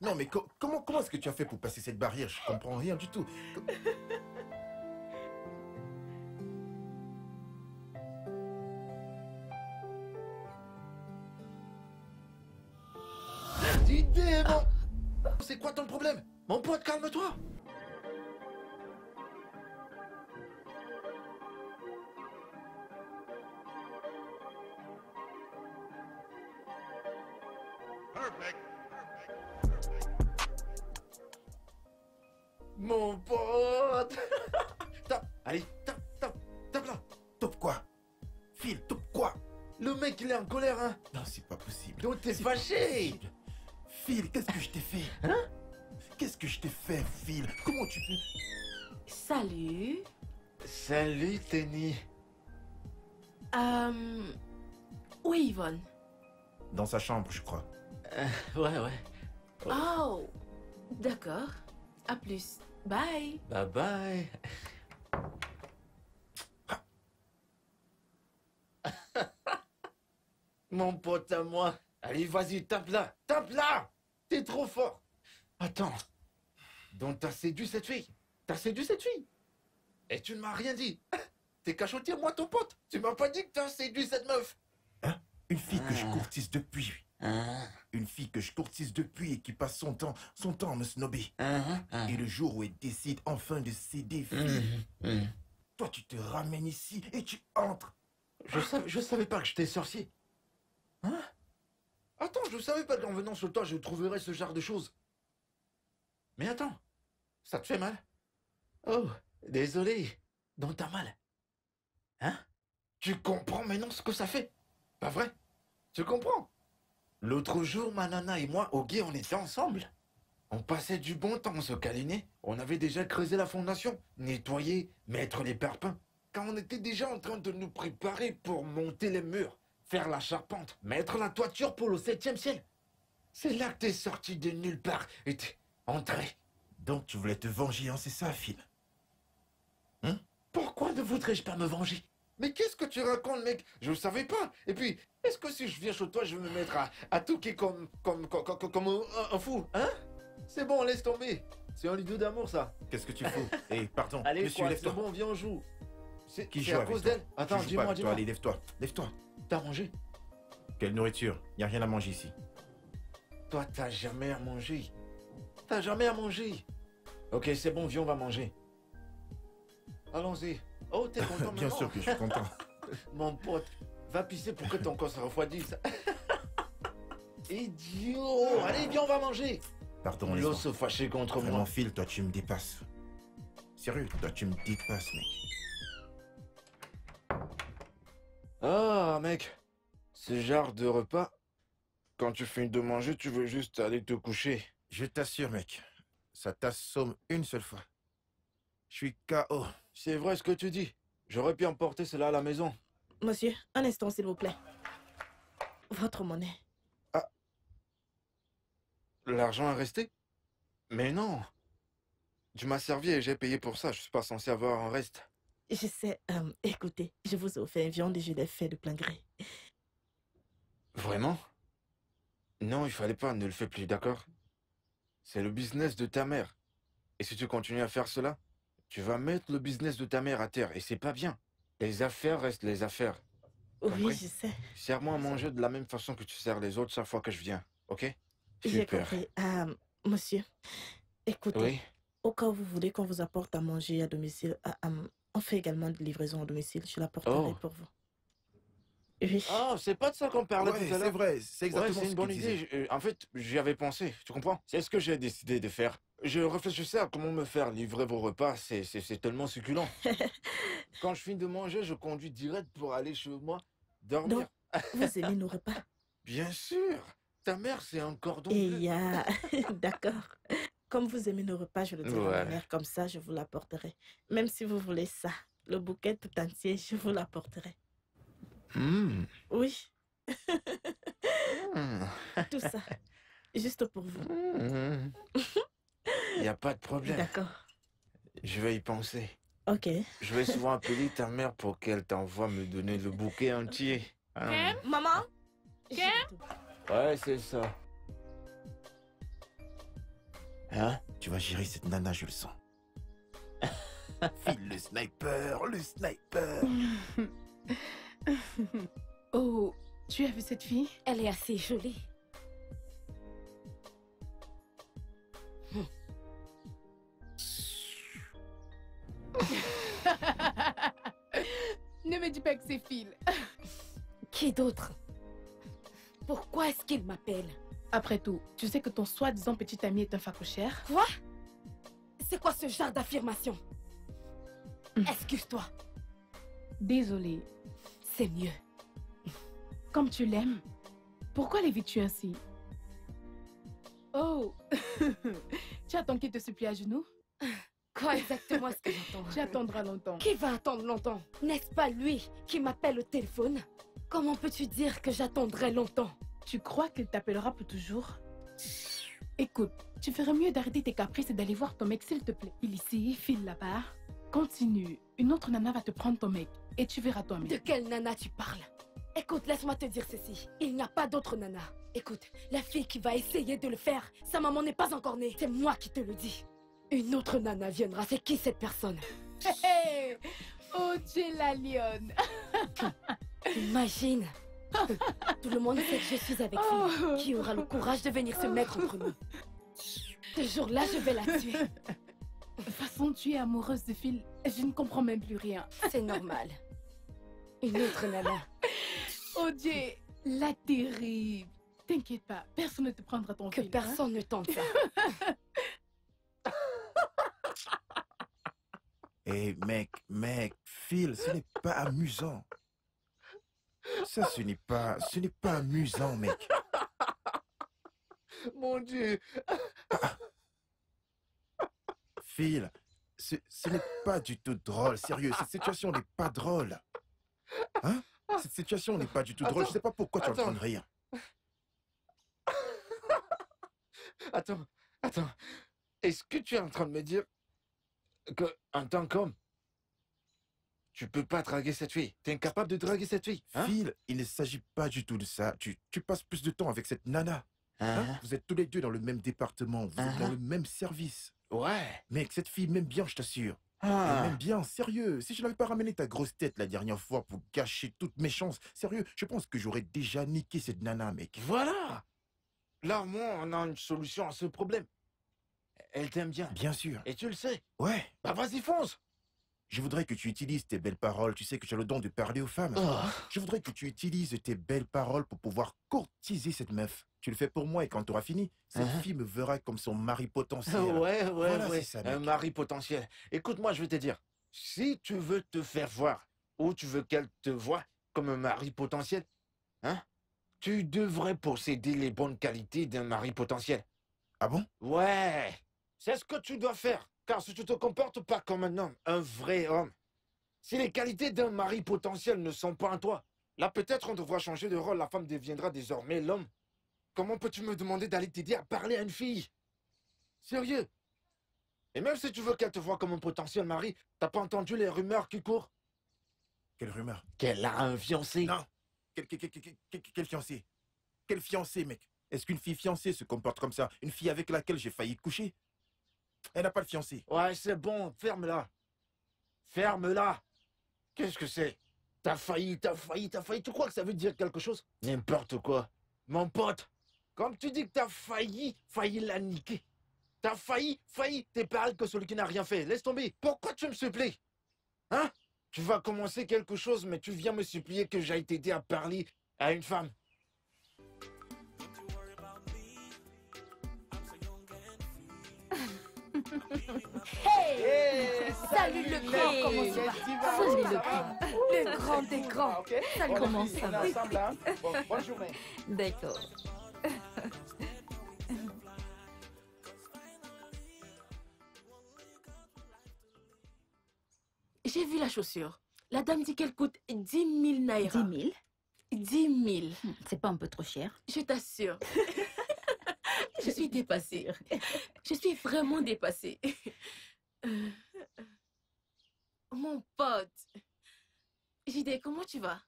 Non, mais comment est-ce que tu as fait pour passer cette barrière? Je comprends rien du tout. D'idée, mon... C'est quoi ton problème? Mon pote, calme-toi. Mon pote. Tape, allez, tape là. Top quoi? Phil, top quoi? Le mec, il est en colère, hein? Non, c'est pas possible. Donc t'es fâché. Phil, qu'est-ce que je t'ai fait? Hein? Qu'est-ce que je t'ai fait, Phil? Comment tu peux... Salut. Salut, Tenny. Où est Yvonne? Dans sa chambre, je crois. Ouais. Oh, d'accord. À plus. Bye. Bye bye. Mon pote à moi. Allez, vas-y, tape là. Tape là. T'es trop fort. Attends. Donc t'as séduit cette fille. Et tu ne m'as rien dit. T'es cachotier, moi, ton pote. Tu m'as pas dit que t'as séduit cette meuf. Hein? Une fille que je courtise depuis. Une fille que je courtise depuis et qui passe son temps à me snobber. Et le jour où elle décide enfin de céder, Phil, toi tu te ramènes ici et tu entres. Je savais pas que j'étais sorcier. Hein? Attends, je savais pas qu'en venant sur toi, je trouverais ce genre de choses. Mais attends, ça te fait mal? Oh, désolé. Donc t'as mal. Hein? Tu comprends maintenant ce que ça fait? Pas vrai? Tu comprends? L'autre jour, ma nana et moi, au guet, on était ensemble. On passait du bon temps, on se câlinait. On avait déjà creusé la fondation, nettoyé, mettre les parpaings. Quand on était déjà en train de nous préparer pour monter les murs, faire la charpente, mettre la toiture pour le 7e ciel. C'est là que t'es sorti de nulle part et t'es entré. Donc tu voulais te venger, hein, c'est ça, Phil? Pourquoi ne voudrais-je pas me venger? Mais qu'est-ce que tu racontes, mec? Je ne savais pas. Et puis, est-ce que si je viens chez toi, je vais me mettre à touquer comme un fou, hein? C'est bon, laisse tomber. C'est un lido d'amour, ça. Qu'est-ce que tu fous? Eh, pardon, Allez, monsieur, quoi, lève-toi. c'est bon, viens, on joue. Qui C'est joue à avec cause toi? d'elle? Attends, Je joue pas dis-moi, avec toi, dis-moi. allez, lève-toi. Lève-toi. T'as mangé? Quelle nourriture? Y a rien à manger ici. Toi, t'as jamais à manger. T'as jamais à manger. Ok, c'est bon, viens, on va manger. Allons-y. Oh, t'es content Bien maintenant? sûr que je suis content. Mon pote, va pisser pour que ton corps se refroidisse. Idiot! Allez, viens, on va manger. Pardon, L'eau laisse-moi. se fâcher contre Vraiment, moi. Phil, toi tu me dépasses. Sérieux, toi tu me dépasses, mec. Ah, mec. Ce genre de repas, quand tu finis de manger, tu veux juste aller te coucher. Je t'assure, mec, ça t'assomme une seule fois. Je suis KO. C'est vrai ce que tu dis. J'aurais pu emporter cela à la maison. Monsieur, un instant, s'il vous plaît. Votre monnaie. Ah. L'argent est resté? Mais non. Tu m'as servi et j'ai payé pour ça. Je suis pas censé avoir un reste. Je sais, écoutez, je vous ai offert une viande et je l'ai fait de plein gré. Vraiment? Non, il fallait pas, ne le fais plus, d'accord? C'est le business de ta mère. Et si tu continues à faire cela, tu vas mettre le business de ta mère à terre. Et c'est pas bien. Les affaires restent les affaires. Oui, Compris? je sais. Sers-moi à manger de la même façon que tu sers les autres chaque fois que je viens, ok? J'ai Super. compris. Monsieur, écoutez, Oui? au cas où vous voulez qu'on vous apporte à manger à domicile, on fait également de livraison à domicile. Je l'apporterai Oh. pour vous. Oui. Oh, c'est pas de ça qu'on parlait Ouais, tout à c'est l'heure. vrai, c'est Ouais, exactement c'est ce une bonne qu'il idée. disait. En fait, j'y avais pensé, tu comprends? C'est ce que j'ai décidé de faire. Je réfléchissais à comment me faire livrer vos repas. C'est tellement succulent. Quand je finis de manger, je conduis direct pour aller chez moi dormir. Donc, vous aimez nos repas? Bien sûr. Ta mère, c'est un cordon Et bleu. il y a... D'accord. Comme vous aimez nos repas, je le dirai à ma Voilà. mère. Comme ça, je vous l'apporterai. Même si vous voulez ça, le bouquet tout entier, je vous l'apporterai. Mmh. Oui, Mmh. tout ça. Juste pour vous. Mmh. Y a pas de problème. D'accord. Je vais y penser. Ok. Je vais souvent appeler ta mère pour qu'elle t'envoie me donner le bouquet entier. Hein? Maman? Ouais, c'est ça. Hein? Tu vas gérer cette nana, je le sens. File le sniper, le sniper. Oh, tu as vu cette fille? Elle est assez jolie. Ne me dis pas que c'est Phil. Qui d'autre? Pourquoi est-ce qu'il m'appelle? Après tout, tu sais que ton soi-disant petit ami est un facochère? Quoi? C'est quoi ce genre d'affirmation? Excuse-toi. Désolée. C'est mieux. Comme tu l'aimes, pourquoi l'évites-tu ainsi? Oh, tu attends qu'il te supplie à genoux? Quoi exactement est-ce que j'entends? Tu attendras longtemps. Qui va attendre longtemps? N'est-ce pas lui qui m'appelle au téléphone? Comment peux-tu dire que j'attendrai longtemps? Tu crois qu'il t'appellera pour toujours? Écoute, tu ferais mieux d'arrêter tes caprices et d'aller voir ton mec s'il te plaît. Il ici, file là-bas. Continue. Une autre nana va te prendre ton mec et tu verras toi-même. De quelle nana tu parles? Écoute, laisse-moi te dire ceci. Il n'y a pas d'autre nana. Écoute, la fille qui va essayer de le faire, sa maman n'est pas encore née. C'est moi qui te le dis. Une autre nana viendra. C'est qui cette personne? Hey, oh, tu es la lionne. Imagine. Tout le monde sait que je suis avec Phil. Qui aura le courage de venir se mettre entre nous? Ce jour-là, je vais la tuer. De toute façon, tu es amoureuse de Phil. Je ne comprends même plus rien. C'est normal. Une autre nana. Oh Dieu, la terrible. T'inquiète pas, personne ne te prendra ton Que Phil. personne ne tente ça. Eh mec, Phil, ce n'est pas amusant. Ça, ce n'est pas amusant, mec. Mon Dieu. Phil, ce n'est pas du tout drôle, sérieux, cette situation n'est pas drôle. Hein? Cette situation n'est pas du tout drôle, je sais pas pourquoi tu es en train de rire. Attends. Est-ce que tu es en train de me dire que, en tant qu'homme, tu peux pas draguer cette fille? T'es incapable de draguer cette fille? Hein? Phil, il ne s'agit pas du tout de ça. Tu passes plus de temps avec cette nana. Hein? Hein? Vous êtes tous les deux dans le même département, vous êtes dans le même service. Ouais. Mec, cette fille m'aime bien, je t'assure. Elle Ah. m'aime bien, sérieux. Si je n'avais pas ramené ta grosse tête la dernière fois pour gâcher toutes mes chances, sérieux, je pense que j'aurais déjà niqué cette nana, mec. Voilà. Là, moi, on a une solution à ce problème. Elle t'aime bien. Bien sûr. Et tu le sais. Ouais. Bah vas-y, fonce. Je voudrais que tu utilises tes belles paroles. Tu sais que tu as le don de parler aux femmes. Oh. Je voudrais que tu utilises tes belles paroles pour pouvoir courtiser cette meuf. Tu le fais pour moi et quand tu auras fini, cette fille me verra comme son mari potentiel. Ouais, Voilà, c'est ça, un mec. mari potentiel. Écoute-moi, je vais te dire. Si tu veux te faire voir, ou tu veux qu'elle te voie comme un mari potentiel, hein, tu devrais posséder les bonnes qualités d'un mari potentiel. Ah bon? Ouais, c'est ce que tu dois faire. Car si tu te comportes pas comme un homme, un vrai homme, Si les qualités d'un mari potentiel ne sont pas en toi, là peut-être on devra changer de rôle, la femme deviendra désormais l'homme. Comment peux-tu me demander d'aller t'aider à parler à une fille? Sérieux? Et même si tu veux qu'elle te voie comme un potentiel mari, t'as pas entendu les rumeurs qui courent? Quelle rumeur? Qu'elle a un fiancé. Non. Quel fiancé? Quel fiancé, mec? Est-ce qu'une fille fiancée se comporte comme ça? Une fille avec laquelle j'ai failli coucher? Elle n'a pas de fiancé. Ouais, c'est bon, ferme-la. Ferme-la. Qu'est-ce que c'est? T'as failli. Tu crois que ça veut dire quelque chose? N'importe quoi. Mon pote, comme tu dis que t'as failli la niquer. T'as failli, t'es pareil que celui qui n'a rien fait. Laisse tomber. Pourquoi tu me supplies? Hein? Tu vas commencer quelque chose, mais tu viens me supplier que j'aille t'aider à parler à une femme. Hey! Salut le grand, comment tu vas? Salut le grand. Le grand des grands. Salut. Comment ça va? Ensemble, hein? Bonne journée. D'accord. J'ai vu la chaussure. La dame dit qu'elle coûte 10 000 naira. 10 000? 10 000. C'est pas un peu trop cher? Je t'assure. Je suis dépassée. Je suis vraiment dépassée. Mon pote. JD, comment tu vas?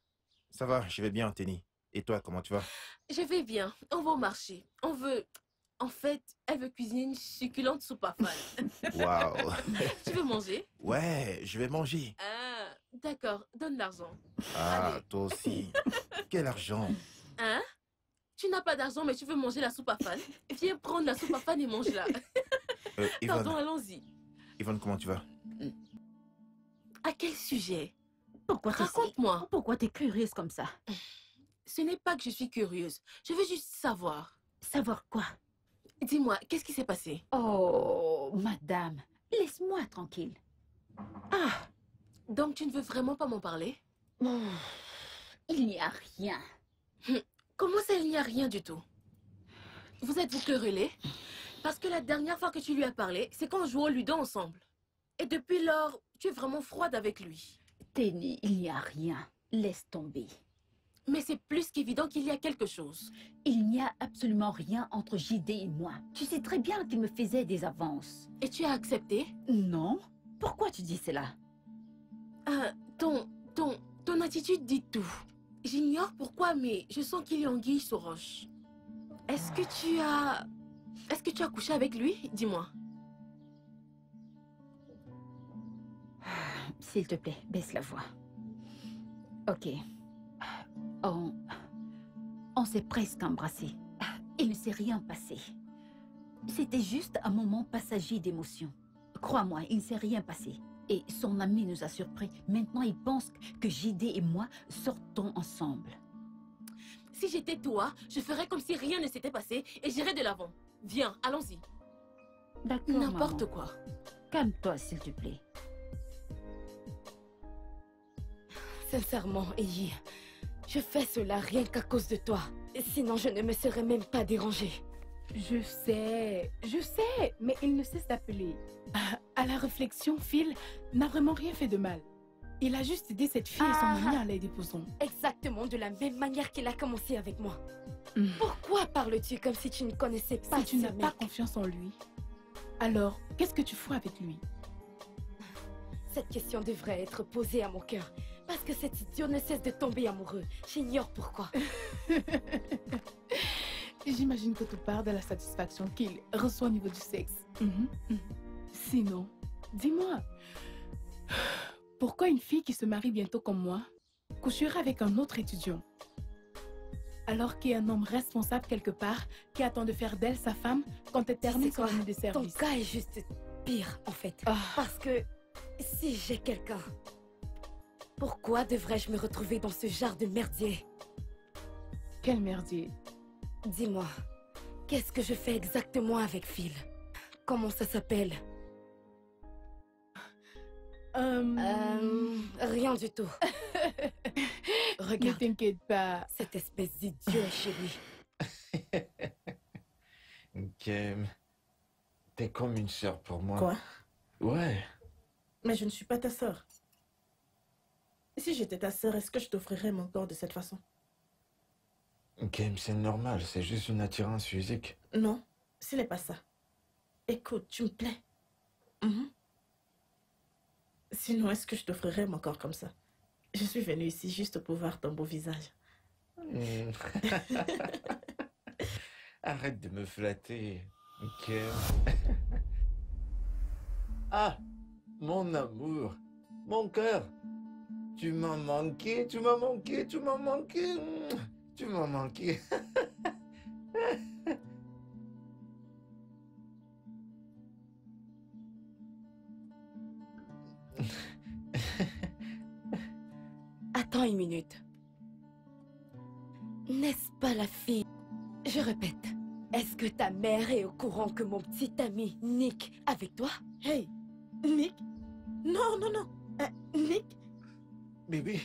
Ça va, je vais bien, Tenny. Et toi, comment tu vas? Je vais bien. On va au marché. On veut... En fait, elle veut cuisiner une succulente soupe à fan. Waouh. Tu veux manger? Ouais, je vais manger. Ah, d'accord. Donne l'argent. Ah, Allez. toi aussi. Quel argent. Hein? Tu n'as pas d'argent, mais tu veux manger la soupe à fan? Viens prendre la soupe à fan et mange-la. Pardon, Yvonne, allons-y. Yvonne, comment tu vas? À quel sujet? Pourquoi Raconte-moi. Pourquoi t'es curieuse comme ça? Ce n'est pas que je suis curieuse. Je veux juste savoir. Savoir quoi? Dis-moi, qu'est-ce qui s'est passé? Oh, madame, laisse-moi tranquille. Ah, donc tu ne veux vraiment pas m'en parler? Oh, il n'y a rien. Comment ça, il n'y a rien du tout? Vous êtes-vous querellés? Parce que la dernière fois que tu lui as parlé, c'est quand on jouait au Ludo ensemble. Et depuis lors, tu es vraiment froide avec lui. Tenny, il n'y a rien. Laisse tomber. Mais c'est plus qu'évident qu'il y a quelque chose. Il n'y a absolument rien entre JD et moi. Tu sais très bien qu'il me faisait des avances. Et tu as accepté? Non. Pourquoi tu dis cela? Ton attitude dit tout. J'ignore pourquoi, mais je sens qu'il y a anguille sous roche. Est-ce que tu as couché avec lui? Dis-moi. S'il te plaît, baisse la voix. Ok. On s'est presque embrassé. Il ne s'est rien passé. C'était juste un moment passager d'émotion. Crois-moi, il ne s'est rien passé. Et son ami nous a surpris. Maintenant, il pense que JD et moi sortons ensemble. Si j'étais toi, je ferais comme si rien ne s'était passé et j'irais de l'avant. Viens, allons-y. D'accord, N'importe maman. quoi. Calme-toi, s'il te plaît. Sincèrement, Eyi, je fais cela rien qu'à cause de toi. Sinon, je ne me serais même pas dérangée. Je sais, mais il ne cesse d'appeler. À la réflexion, Phil n'a vraiment rien fait de mal. Il a juste aidé cette fille et son ami en les déposant. Exactement de la même manière qu'il a commencé avec moi. Pourquoi parles-tu comme si tu ne connaissais pas Si tu ce n'as mec? pas confiance en lui, alors qu'est-ce que tu fous avec lui? Cette question devrait être posée à mon cœur. Parce que cet idiot ne cesse de tomber amoureux. J'ignore pourquoi. J'imagine que tu parles de la satisfaction qu'il reçoit au niveau du sexe. Sinon, dis-moi, pourquoi une fille qui se marie bientôt comme moi coucherait avec un autre étudiant? Alors qu'il y a un homme responsable quelque part qui attend de faire d'elle sa femme quand elle termine son année de Ton service. cas est juste pire, en fait. Ah. Parce que si j'ai quelqu'un, pourquoi devrais-je me retrouver dans ce genre de merdier? Quel merdier. Dis-moi, qu'est-ce que je fais exactement avec Phil? Comment ça s'appelle? Rien du tout. Regarde. Ne t'inquiète pas. Cette espèce d'idiot est chez lui. Kem, t'es comme une sœur pour moi. Quoi? Ouais. Mais je ne suis pas ta sœur. Si j'étais ta sœur, est-ce que je t'offrirais mon corps de cette façon? Game, c'est normal, c'est juste une attirance physique. Non, ce n'est pas ça. Écoute, tu me plais. Mhm. Sinon, est-ce que je t'offrirais mon corps comme ça? Je suis venue ici juste pour voir ton beau visage. Arrête de me flatter, Game. Ah, mon amour, mon cœur. Tu m'as manqué, tu m'as manqué, tu m'as manqué. Tu m'as manqué. Attends une minute. N'est-ce pas la fille? Je répète. Est-ce que ta mère est au courant que mon petit ami Nick est avec toi? Hey, Nick? Non, non, non. Nick? Bébé,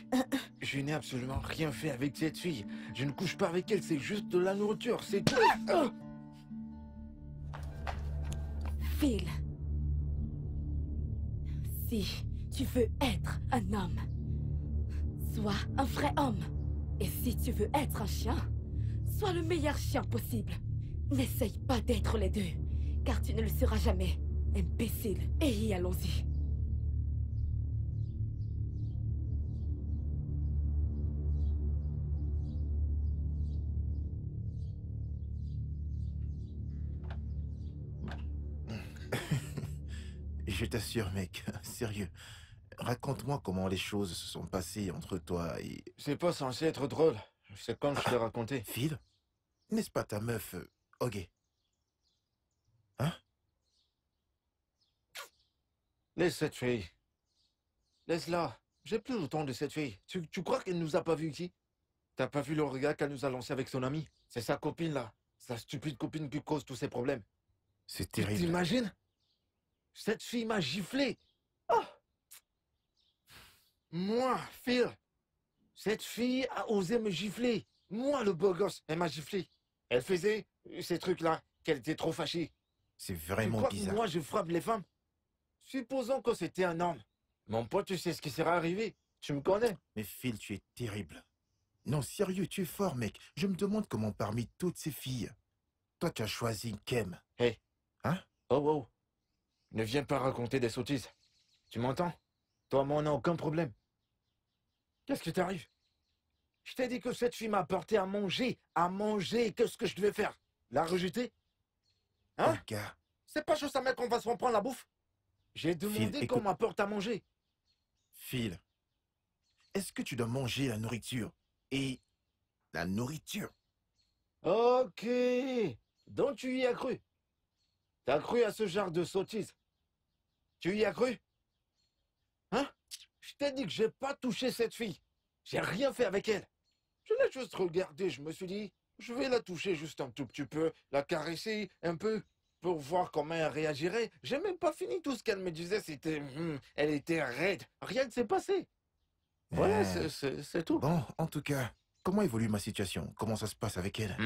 je n'ai absolument rien fait avec cette fille. Je ne couche pas avec elle, c'est juste de la nourriture, c'est tout. Phil, si tu veux être un homme, sois un vrai homme. Et si tu veux être un chien, sois le meilleur chien possible. N'essaye pas d'être les deux, car tu ne le seras jamais. Imbécile. Et allons-y. Je t'assure, mec, sérieux. Raconte-moi comment les choses se sont passées entre toi et... C'est pas censé être drôle. C'est comme je t'ai raconté. Phil, n'est-ce pas ta meuf, Ogé? Hein? Laisse cette fille. Laisse-la. J'ai plus le temps de cette fille. Tu crois qu'elle nous a pas vus ici? T'as pas vu le regard qu'elle nous a lancé avec son ami? C'est sa copine, là. Sa stupide copine qui cause tous ces problèmes. C'est terrible. Tu t'imagines? Cette fille m'a giflé. Oh! Moi, Phil, cette fille a osé me gifler. Moi, le beau gosse, elle m'a giflé. Elle faisait ces trucs-là, qu'elle était trop fâchée. C'est vraiment tu crois bizarre. Que moi, je frappe les femmes? Supposons que c'était un homme. Mon pote, tu sais ce qui serait arrivé. Tu me connais. Mais Phil, tu es terrible. Non, sérieux, tu es fort, mec. Je me demande comment parmi toutes ces filles, toi, tu as choisi Kem. Hey. Hein? Oh, oh. Ne viens pas raconter des sottises. Tu m'entends? Toi, moi, on n'a aucun problème. Qu'est-ce qui t'arrive? Je t'ai dit que cette fille m'a apporté à manger. À manger. Qu'est-ce que je devais faire? La rejeter? Hein? Oh, gars. C'est pas juste à mec qu'on va se reprendre la bouffe. J'ai demandé qu'on m'apporte à manger. Phil, est-ce que tu dois manger la nourriture? Et la nourriture? Ok. Donc tu y as cru? T'as cru à ce genre de sottise? Tu y as cru? Hein? Je t'ai dit que j'ai pas touché cette fille. J'ai rien fait avec elle. Je l'ai juste regardée, je me suis dit, je vais la toucher juste un tout petit peu, la caresser un peu, pour voir comment elle réagirait. J'ai même pas fini tout ce qu'elle me disait, c'était... elle était raide, rien ne s'est passé. Voilà, c'est tout. Bon, en tout cas, comment évolue ma situation? Comment ça se passe avec elle?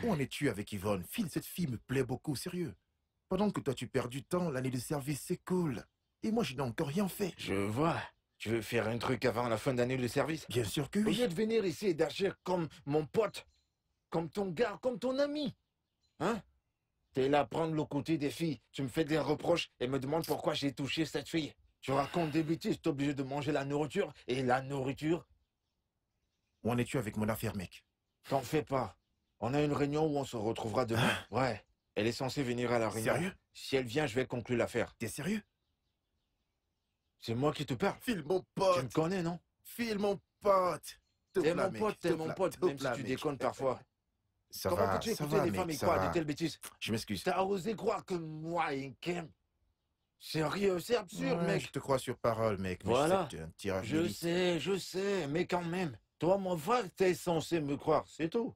Où en es-tu avec Yvonne? Phil, cette fille me plaît beaucoup, sérieux. Pendant que toi tu perds du temps, l'année de service c'est cool. Et moi je n'ai encore rien fait. Je vois. Tu veux faire un truc avant la fin d'année de service? Bien sûr que oui. Au lieu de venir ici et d'agir comme mon pote, comme ton gars, comme ton ami. Hein? T'es là à prendre le côté des filles. Tu me fais des reproches et me demandes pourquoi j'ai touché cette fille. Tu racontes des bêtises, t'es obligé de manger la nourriture. Et la nourriture? Où en es-tu avec mon affaire, mec? T'en fais pas. On a une réunion où on se retrouvera demain. Ouais. Elle est censée venir à la réunion. Sérieux? Si elle vient, je vais conclure l'affaire. T'es sérieux? C'est moi qui te parle. Phil, mon pote. Tu me connais, non? Phil, mon pote. T'es mon pote, même si tu déconnes parfois. Ça Comment va, peux-tu ça écouter va, des mec, femmes et ça croire va. de telles bêtises? Je m'excuse. T'as osé croire que moi et Kem... Sérieux, c'est absurde, Ouais, mec. je te crois sur parole, mec. Mais Voilà. c'est un tirage Je sais, mais quand même. Toi, mon frère, t'es censé me croire, c'est tout.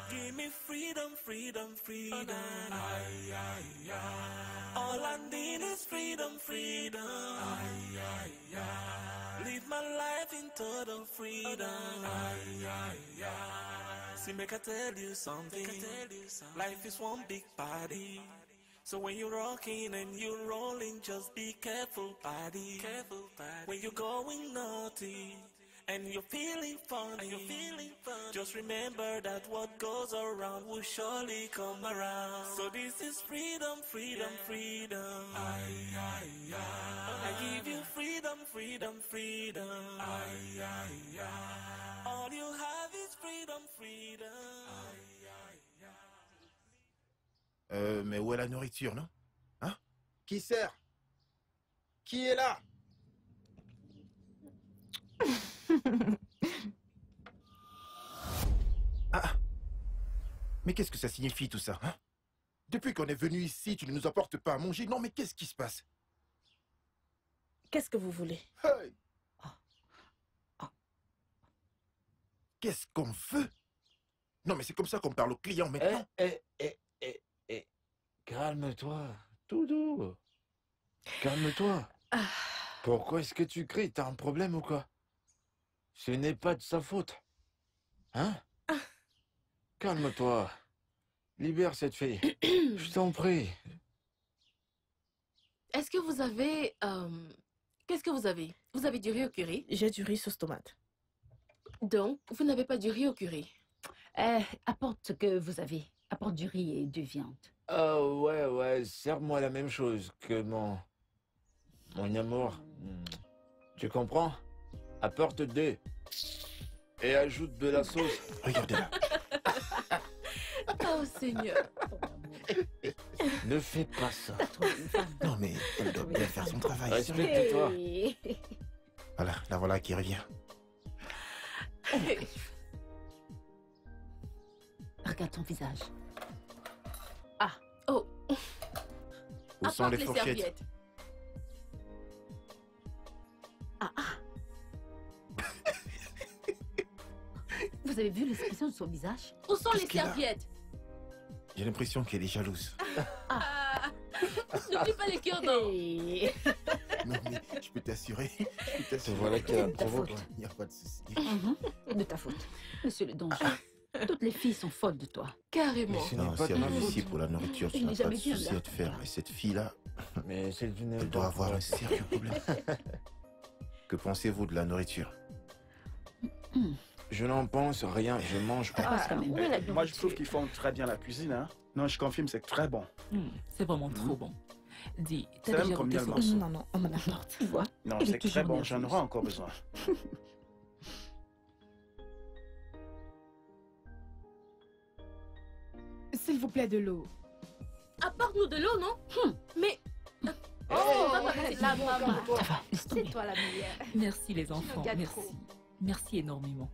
Give me freedom, freedom, freedom. All I need is freedom, freedom. Live my life in total freedom. See, make I tell you something. Life is one big party. So when you're rocking and you're rolling, just be careful, buddy. Careful, buddy. When you're going naughty and you're feeling funny, just remember that what goes around will surely come around. So this is freedom, freedom, freedom. I give you freedom, freedom, freedom. All you have is freedom, freedom. Mais où est la nourriture, non? Hein? Qui sert? Qui est là? Ah! Mais qu'est-ce que ça signifie tout ça, hein? Depuis qu'on est venu ici, tu ne nous apportes pas à manger. Non, mais qu'est-ce qui se passe? Qu'est-ce que vous voulez? Hey! Qu'est-ce qu'on veut? Non, mais c'est comme ça qu'on parle aux clients maintenant. Calme-toi, tout doux. Calme-toi. Pourquoi est-ce que tu cries? T'as un problème ou quoi? Ce n'est pas de sa faute. Hein? Calme-toi. Libère cette fille. Je t'en prie. Est-ce que vous avez... Qu'est-ce que vous avez? Vous avez du riz au curry? J'ai du riz sauce tomate. Donc, vous n'avez pas du riz au curry? Apporte ce que vous avez. Apporte du riz et de viande. Ouais, serre-moi la même chose que mon amour. Tu comprends? Apporte deux. Et ajoute de la sauce. Regardez-la. Oh Seigneur. Ne fais pas ça. Non, mais elle doit bien faire son travail. Respecte-toi. Voilà, la voilà qui revient. Regarde ton visage. Oh. Où sont les fourchettes? Serviettes. Vous avez vu l'expression de son visage? Où sont les Qu'est-ce qu'il a? serviettes? J'ai l'impression qu'elle est jalouse. N'oublie pas les cure-dents. Non, mais je peux t'assurer. Te voilà qui a provoqué. Il n'y a pas de souci. De ta faute. Monsieur le donjon. Toutes les filles sont folles de toi. Carrément. Non, si elle vient ici pour la nourriture, tu Il n'as n'est pas de jamais bien, souci là. à te faire. Mais cette fille-là, Mais c'est une... elle doit avoir un sérieux problème. Que pensez-vous de la nourriture? Je n'en pense rien, je mange pas. Passe quand même. Moi, je trouve qu'ils font très bien la cuisine. Hein. Non, je confirme, c'est très bon. C'est vraiment trop bon. Dis, C'est t'as même déjà comme goûté miel ce morceau. Non, on m'en apporte. Tu vois? Non, Elle est c'est toujours très bon, nerveuse. j'en aurai encore besoin. S'il vous plaît, de l'eau. Apporte-nous de l'eau, non? Mais... Oh, la maman. C'est toi la meilleure. Merci les enfants, regarde merci. trop. Merci énormément.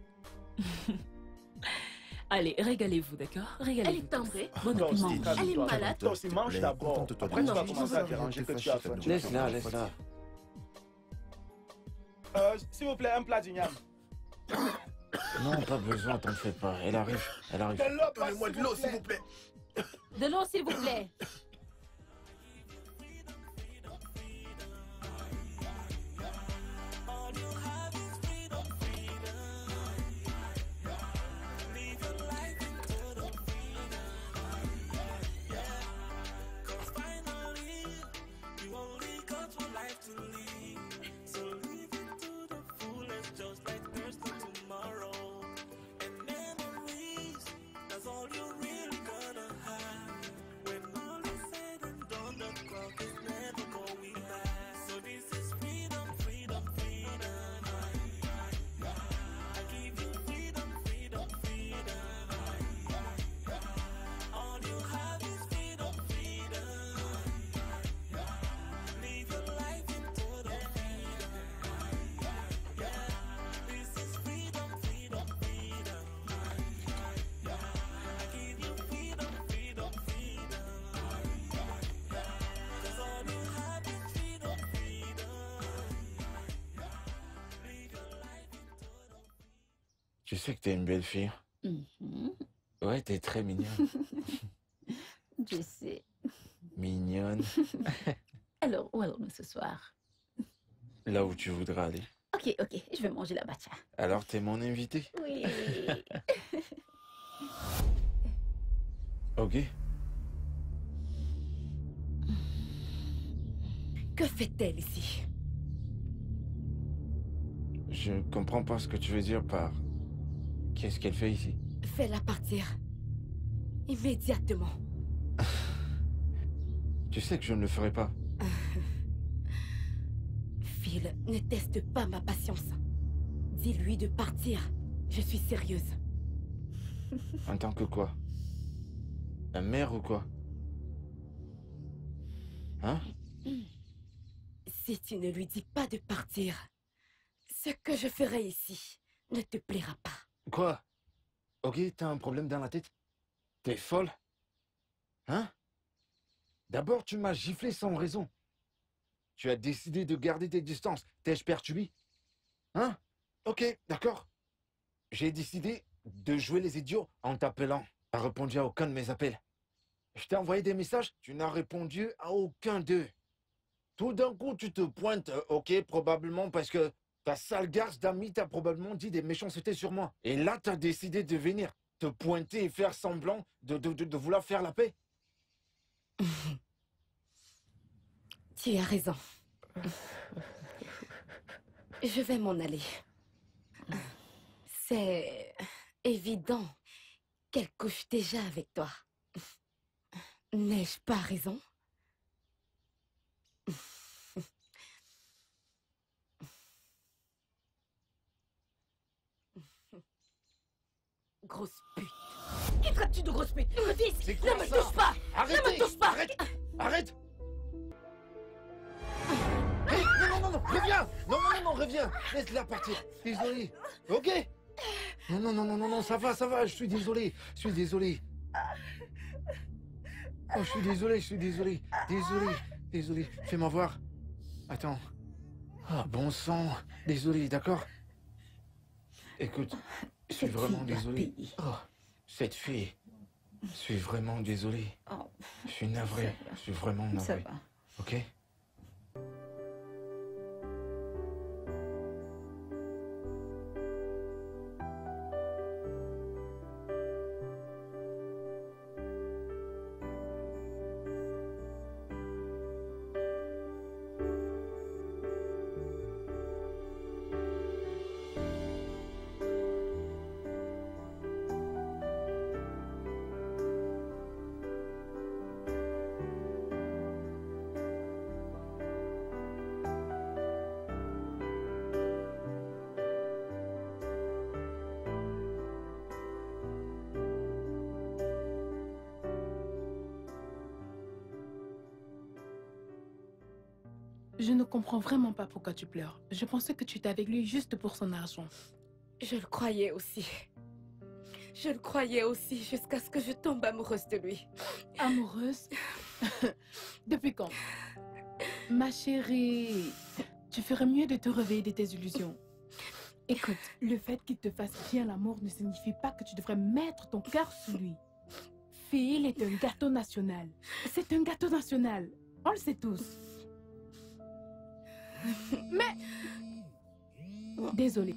Allez, régalez-vous, d'accord? Elle Régalez-vous. est timbrée. Bon Toi appétit. aussi, Elle est toi. malade. Toi aussi, mange d'abord. Contente-toi de Après, tu manger. vas commencer à déranger que tu as faim. Laisse-la, laisse-la. S'il vous plaît, un plat d'igname. Non, pas besoin, t'en fais pas. Elle arrive, elle arrive. Donnez-moi de l'eau, s'il vous plaît. De l'eau, s'il vous plaît. Tu sais que t'es une belle fille. Ouais, t'es très mignonne. Je sais. Mignonne. Alors, où allons-nous ce soir? Là où tu voudras aller. Ok, je vais manger la matcha. Alors, t'es mon invité. Oui. Ok. Que fait-elle ici? Je comprends pas ce que tu veux dire par... Qu'est-ce qu'elle fait ici? Fais-la partir. Immédiatement. Tu sais que je ne le ferai pas. Phil, ne teste pas ma patience. Dis-lui de partir. Je suis sérieuse. En tant que quoi? Un mère ou quoi? Hein? Si tu ne lui dis pas de partir, ce que je ferai ici ne te plaira pas. Quoi? Ok, t'as un problème dans la tête? T'es folle? Hein? D'abord, tu m'as giflé sans raison. Tu as décidé de garder tes distances. T'ai-je perturbé? Hein? Ok, d'accord. J'ai décidé de jouer les idiots en t'appelant. Tu n'as répondu à aucun de mes appels. Je t'ai envoyé des messages, tu n'as répondu à aucun d'eux. Tout d'un coup, tu te pointes, ok, probablement parce que ta sale garce d'amis t'a probablement dit des méchancetés sur moi. Et là, tu as décidé de venir te pointer et faire semblant de vouloir faire la paix. Tu as raison. Je vais m'en aller. C'est évident qu'elle couche déjà avec toi. N'ai-je pas raison? Grosse pute. Qui traites-tu de grosse pute? Fils, ne me touche pas! Arrêtez! Ne me touche pas! Arrête! Arrête! Hey, non, reviens! Non, reviens! Laisse-la partir. Désolé. Ok? Non, ça va, je suis désolé. Oh, je suis désolé. Désolé. Fais-moi voir. Attends. Ah, bon sang. Désolé, d'accord? Écoute, je suis vraiment désolé. Oh, cette fille. Je suis vraiment désolé. Je suis navré. Je suis vraiment navré. Ça va. Ok? Je ne comprends vraiment pas pourquoi tu pleures. Je pensais que tu étais avec lui juste pour son argent. Je le croyais aussi. Jusqu'à ce que je tombe amoureuse de lui. Amoureuse? Depuis quand? Ma chérie, tu ferais mieux de te réveiller de tes illusions. Écoute, le fait qu'il te fasse bien l'amour ne signifie pas que tu devrais mettre ton cœur sous lui. Phil est un gâteau national. C'est un gâteau national. On le sait tous. Mais... Désolée.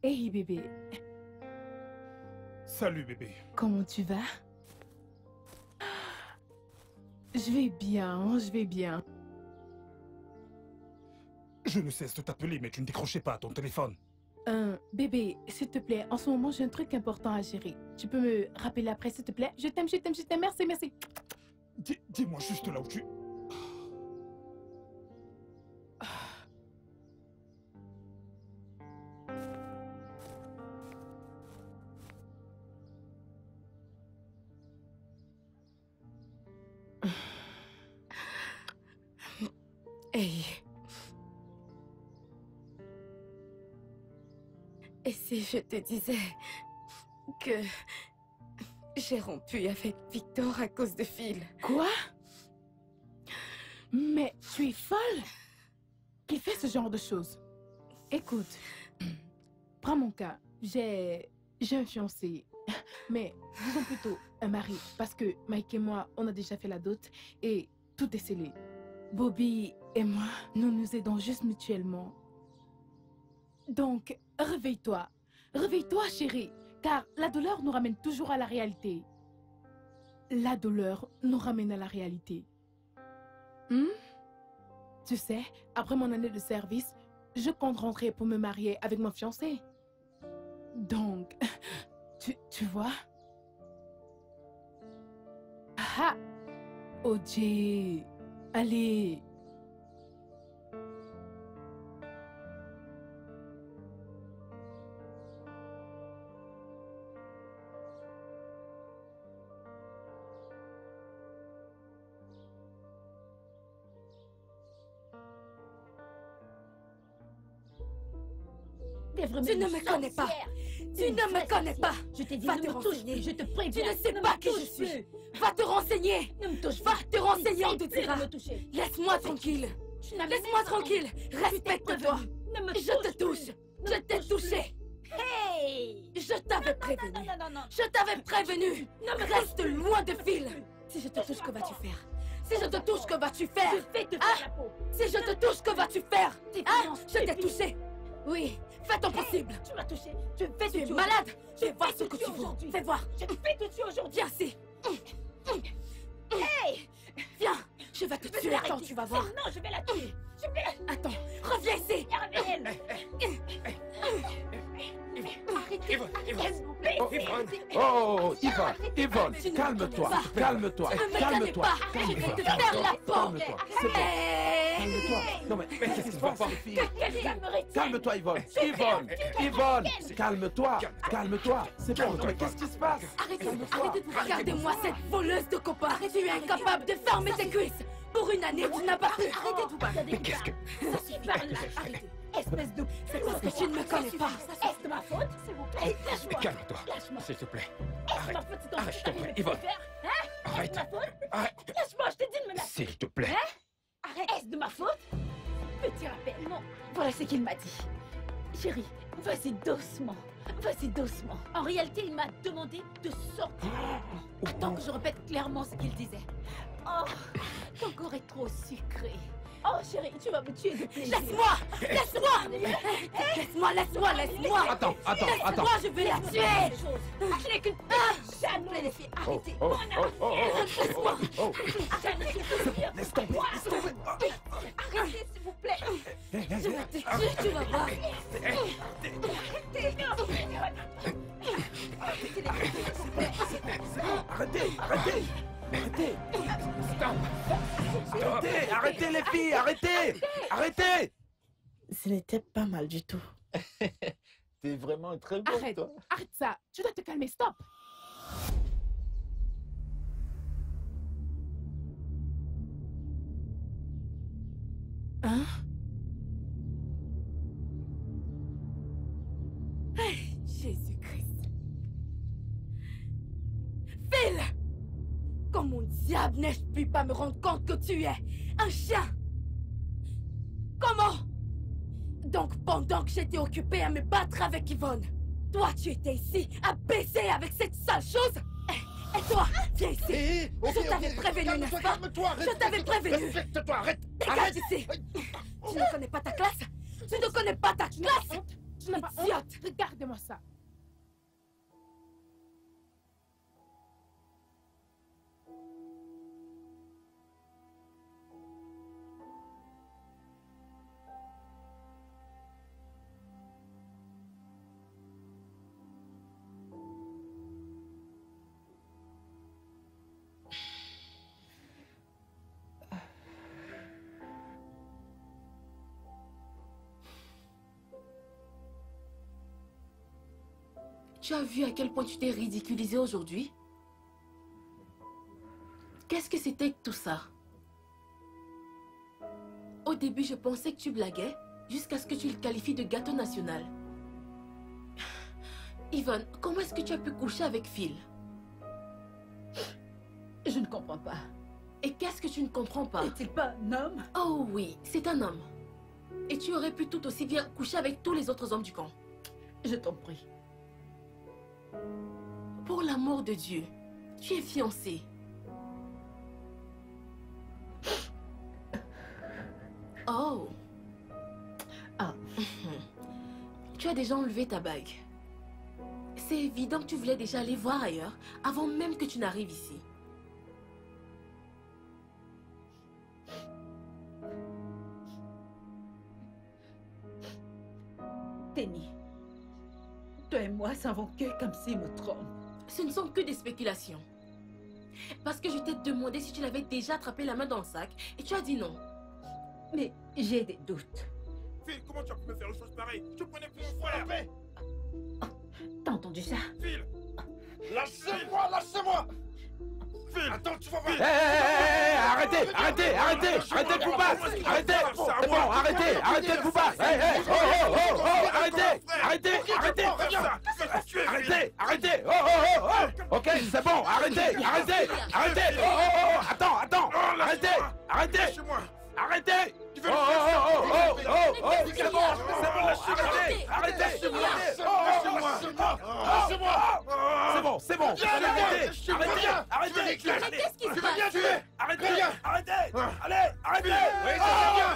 Hey bébé. Salut bébé. Comment tu vas? Je vais bien. Je ne cesse de t'appeler, mais tu ne décrochais pas ton téléphone. Bébé, s'il te plaît, en ce moment j'ai un truc important à gérer. Tu peux me rappeler après, s'il te plaît? Je t'aime, merci. Dis-moi juste là où tu... Hey. Et si je te disais que j'ai rompu avec Victor à cause de Phil? Quoi? Mais tu es folle? Qui fait ce genre de choses? Écoute, prends mon cas. J'ai un fiancé. Mais disons plutôt un mari. Parce que Mike et moi, on a déjà fait la dot et tout est scellé. Bobby et moi, nous nous aidons juste mutuellement. Donc, réveille-toi. Réveille-toi, chérie. Car la douleur nous ramène toujours à la réalité. la douleur nous ramène à la réalité. Tu sais, après mon année de service, je compte rentrer pour me marier avec mon fiancé. Donc, tu vois? Ah! OJ, allez! Tu ne me connais pas. Tu ne me connais pas. Je t'ai dit, Va ne te me touche renseigner. plus, je te préviens. Tu ne sais pas qui je suis. Va te renseigner. Ne me touche Va plus. te renseigner, on te Essaye dira. de me toucher. Laisse-moi tranquille. Laisse-moi tranquille. Respecte-toi. Je te touche. Je t'ai touché. Hey! Je t'avais prévenu. Non. Je t'avais prévenu. Reste loin de Phil. Si je te touche, que vas-tu faire? Si je te touche, que vas-tu faire? Je vais te faire la peau. Si je te touche, que vas-tu faire? Hein? Je t'ai touché. Oui, fais ton possible. Tu m'as touché. Je vais te Tu es tuer. malade. Je Fais voir vais ce te que tuer tu veux. aujourd'hui. Fais voir. Je vais te tuer aujourd'hui. Viens ici. Hey! Viens. Je vais te Je vais tuer. l'arrêter. Attends, tu vas voir. Non, je vais la tuer. Je vais la... Attends, reviens ici. Oh, Yvonne, calme-toi, calme-toi, calme-toi. Je vais te faire la peau. Calme-toi, c'est bon. Calme-toi. Non mais qu'est-ce qui se passe? Calme-toi, Yvonne. Yvonne, calme-toi, calme-toi. C'est bon, non mais qu'est-ce qui se passe? Arrêtez de vous regardez-moi cette voleuse de copain. Tu es incapable de fermer tes cuisses. Pour une année, tu n'as pas pu. Arrêtez de vous battre. Mais qu'est-ce que... Ça suffit par là. Arrêtez. Espèce de... C'est parce que tu ne me connais pas. Est-ce de ma faute? S'il vous plaît. Lâche-moi. Calme-toi, Lâche-moi. s'il te plaît. Est-ce ma faute si ton Arrête, fils s'il te plaît, t'arrive de Yvonne. te faire? Hein? Arrête. Est-ce de ma faute? Arrête. Lâche-moi, je t'ai dit de me lâcher. S'il te plaît. Hein? Arrête. Est-ce de ma faute? Petit rappel. Non. Voilà ce qu'il m'a dit. Chérie, vas-y doucement. Vas-y doucement. En réalité, il m'a demandé de sortir. Attends que je répète clairement ce qu'il disait. Oh, ton corps est trop sucré. Oh chérie, tu vas me tuer de plaisir. Laisse-moi. Laisse-moi. Laisse-moi. Attends. Laisse-moi, je vais la tuer. Je n'ai qu'une chatte. Les filles, arrêtez. Laisse tomber. Arrêtez, s'il vous plaît. Je vais te tuer, tu vas voir. Arrêtez. Stop. Arrêtez les filles, arrêtez. Ce n'était pas mal du tout. T'es vraiment très bonne, Arrête, toi. arrête ça. Tu dois te calmer, stop. Hein? Jésus-Christ. Phil! Comment diable n'ai-je pu pas me rendre compte que tu es un chien? Comment? Donc pendant que j'étais occupée à me battre avec Yvonne, toi tu étais ici à baiser avec cette sale chose? Et toi, viens ici. Je t'avais prévenu, n'est-ce pas? Je t'avais prévenu. Respecte-toi, arrête. Dégage ici. Tu ne connais pas ta classe? Tu ne connais pas ta classe? Tu n'as pas honte? Idiote. Regarde-moi ça. Tu as vu à quel point tu t'es ridiculisé aujourd'hui? Qu'est-ce que c'était que tout ça? Au début, je pensais que tu blaguais, jusqu'à ce que tu le qualifies de gâteau national. Yvonne, comment est-ce que tu as pu coucher avec Phil? Je ne comprends pas. Et qu'est-ce que tu ne comprends pas? N'est-il pas un homme? Oh oui, c'est un homme. Et tu aurais pu tout aussi bien coucher avec tous les autres hommes du camp. Je t'en prie. Pour l'amour de Dieu, tu es fiancé. Oh. Ah. Tu as déjà enlevé ta bague. C'est évident que tu voulais déjà aller voir ailleurs avant même que tu n'arrives ici. Tenny, toi et moi savons que Kamsi me trompe. Ce ne sont que des spéculations. Parce que je t'ai demandé si tu l'avais déjà attrapé la main dans le sac et tu as dit non. Mais j'ai des doutes. Phil, comment tu as pu me faire une chose pareille? Je te prenais pour mon frère. T'as entendu ça? Phil, Lâchez-moi, lâchez-moi! Phil, attends, tu vas voir. Arrêtez de vous battre! Arrêtez! C'est bon, arrêtez de vous battre! Arrêtez! Ok, c'est bon, arrêtez! Attends! Arrêtez! Arrêtez! C'est bon, arrêtez! C'est bon! Arrêtez! Qu'est-ce qui se passe? Arrêtez! Arrêtez!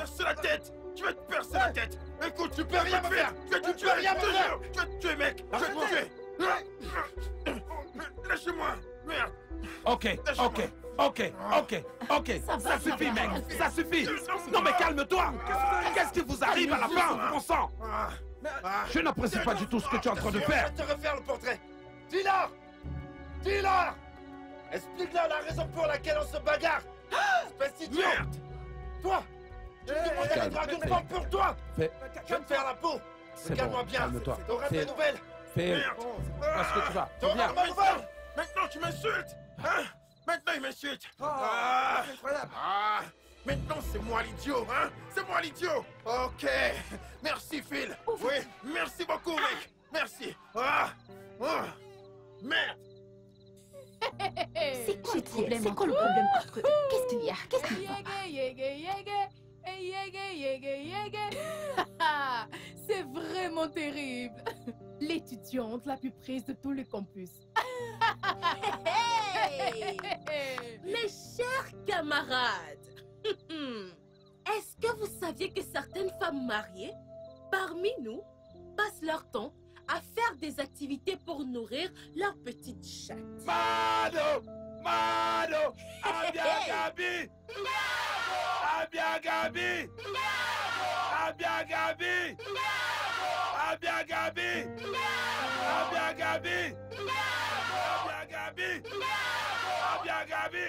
C'est la tête! Tu vas te percer la tête! Écoute, tu peux rien me faire! Je vais te tuer! Je vais te tuer, mec! Je vais te tuer! Lâchez-moi! Merde! Ok. Ça suffit, mec. Ça suffit. Non, mais calme-toi. Qu'est-ce qui vous arrive à la fin, bon sang? Je n'apprécie pas du tout ce que tu es en train de faire. Je vais te refaire le portrait. Dis-leur! Dis-leur! Explique-leur la raison pour laquelle on se bagarre. Espèce d'idiot! Toi! Tu me demandes d'aller draguer une femme pour toi! Je vais te faire la peau! Regarde-moi bien! Calme-toi. T'auras des nouvelles! Phil, est-ce que tu vas? T'auras ma nouvelle! Maintenant, tu m'insultes! Hein? Maintenant, il m'insulte! Maintenant, c'est moi l'idiot, hein? C'est moi l'idiot! Ok! Merci, Phil! Oui, merci beaucoup, mec! Merci! Merde! C'est quoi le problème entre eux? Qu'est-ce qu'il y a? Qu'est-ce qu'il y a? C'est vraiment terrible. L'étudiante la plus prise de tout le campus. Mes chers camarades, est-ce que vous saviez que certaines femmes mariées, parmi nous, passent leur temps à faire des activités pour nourrir leur petite chatte? Mano! Abiagabi! Abiagabi! Abiagabi! Abiagabi! Abiagabi! Abiagabi!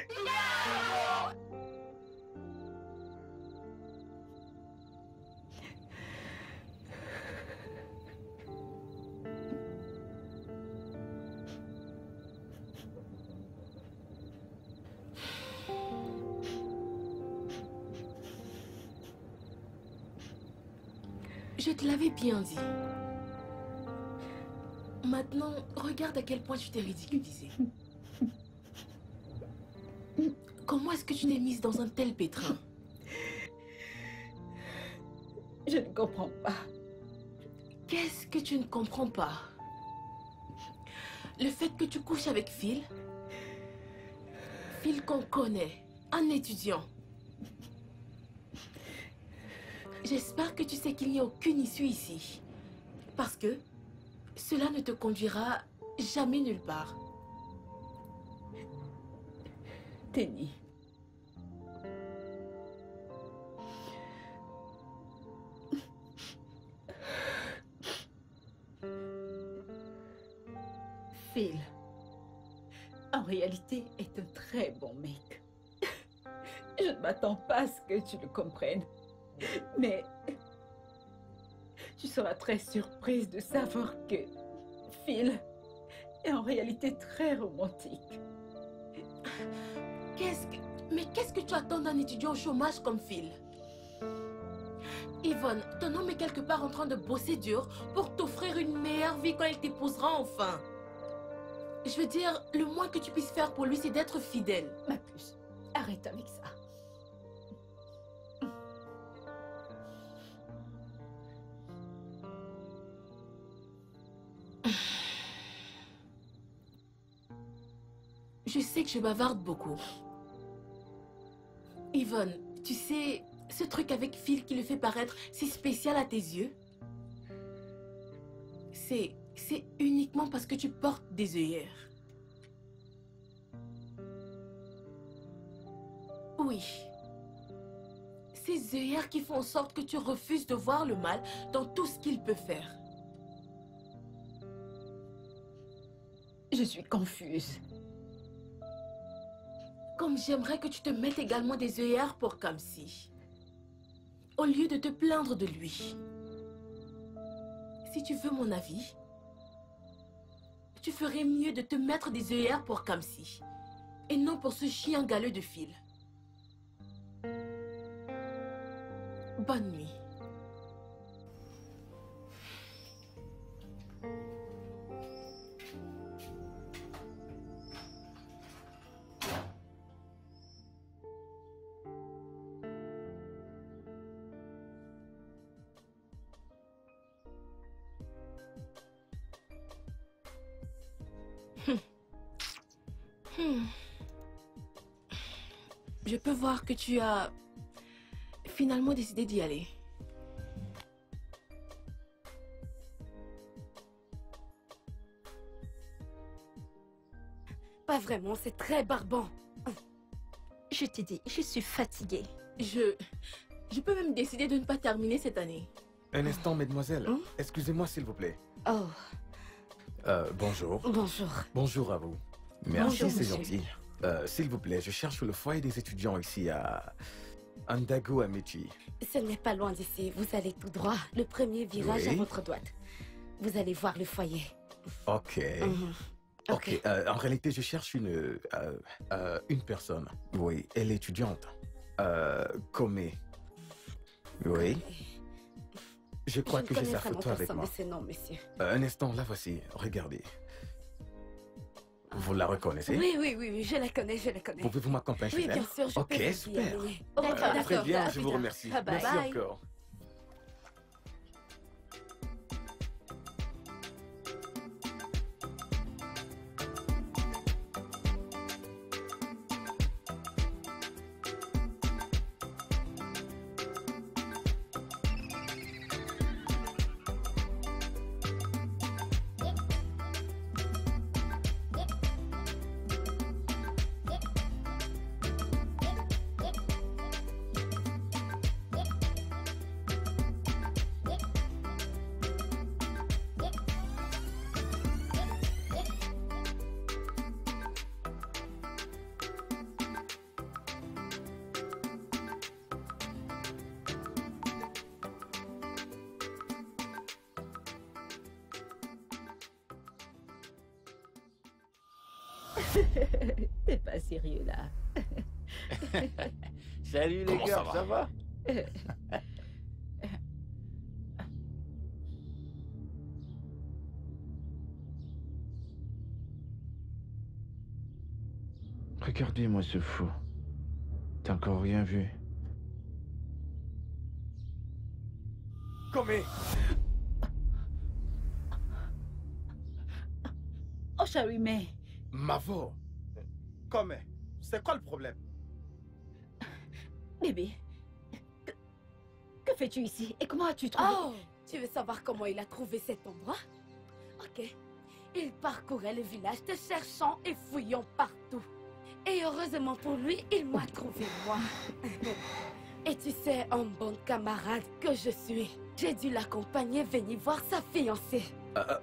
Je te l'avais bien dit. Maintenant, regarde à quel point tu t'es ridiculisée. Comment est-ce que tu t'es mise dans un tel pétrin? Je ne comprends pas. Qu'est-ce que tu ne comprends pas? Le fait que tu couches avec Phil? Phil qu'on connaît, un étudiant. J'espère que tu sais qu'il n'y a aucune issue ici. Parce que cela ne te conduira jamais nulle part. Tenny. Phil, en réalité, est un très bon mec. Je ne m'attends pas à ce que tu le comprennes. Mais tu seras très surprise de savoir que Phil est en réalité très romantique. Mais qu'est-ce que tu attends d'un étudiant au chômage comme Phil? Yvonne, ton homme est quelque part en train de bosser dur pour t'offrir une meilleure vie quand il t'épousera enfin. Je veux dire, le moins que tu puisses faire pour lui, c'est d'être fidèle. Ma puce, arrête avec ça. Je sais que je bavarde beaucoup. Yvonne, tu sais, ce truc avec Phil qui le fait paraître si spécial à tes yeux, c'est uniquement parce que tu portes des œillères. Oui. Ces œillères qui font en sorte que tu refuses de voir le mal dans tout ce qu'il peut faire. Je suis confuse. Comme j'aimerais que tu te mettes également des œillères pour Kamsi. Au lieu de te plaindre de lui. Si tu veux mon avis, tu ferais mieux de te mettre des œillères pour Kamsi. Et non pour ce chien galeux de fil. Bonne nuit. Je peux voir que tu as finalement décidé d'y aller. Pas vraiment, c'est très barbant. Je t'ai dit, je suis fatiguée. Je peux même décider de ne pas terminer cette année. Un instant, mesdemoiselles. Excusez-moi, s'il vous plaît. Oh. Bonjour. Bonjour. Bonjour à vous. Merci, Bonjour, c'est monsieur. gentil. S'il vous plaît, je cherche le foyer des étudiants ici à Andago Amici. Ce n'est pas loin d'ici. Vous allez tout droit. Le premier virage à Oui. votre droite. Vous allez voir le foyer. Ok. Mhm. Ok. En réalité, je cherche une personne. Oui, elle est étudiante. Comé. Oui. Je crois Je que ne j'ai connais sa vraiment photo avec personne moi. de ces noms, monsieur. Un instant, la voici. Regardez. Vous la reconnaissez? Oui, oui, oui, oui, je la connais, je la connais. Pouvez-vous m'accompagner chez Oui, elle? bien sûr, je Ok, peux vous y super. amener. D'accord, Très d'accord. bien, À je plus vous tard. remercie. Bye bye. Merci Bye. encore. T'es pas sérieux là. Salut les Comment gars, ça ça va? Regardez-moi ce fou. T'as encore rien vu? Comé. Oh chérie, mais... Mavo. Comme, c'est quoi le problème? Bébé, que fais-tu ici et comment as-tu trouvé... Oh, tu veux savoir comment il a trouvé cet endroit? Ok. Il parcourait le village te cherchant et fouillant partout. Et heureusement pour lui, il m'a trouvé moi. Et tu sais, un bon camarade que je suis, j'ai dû l'accompagner venir voir sa fiancée.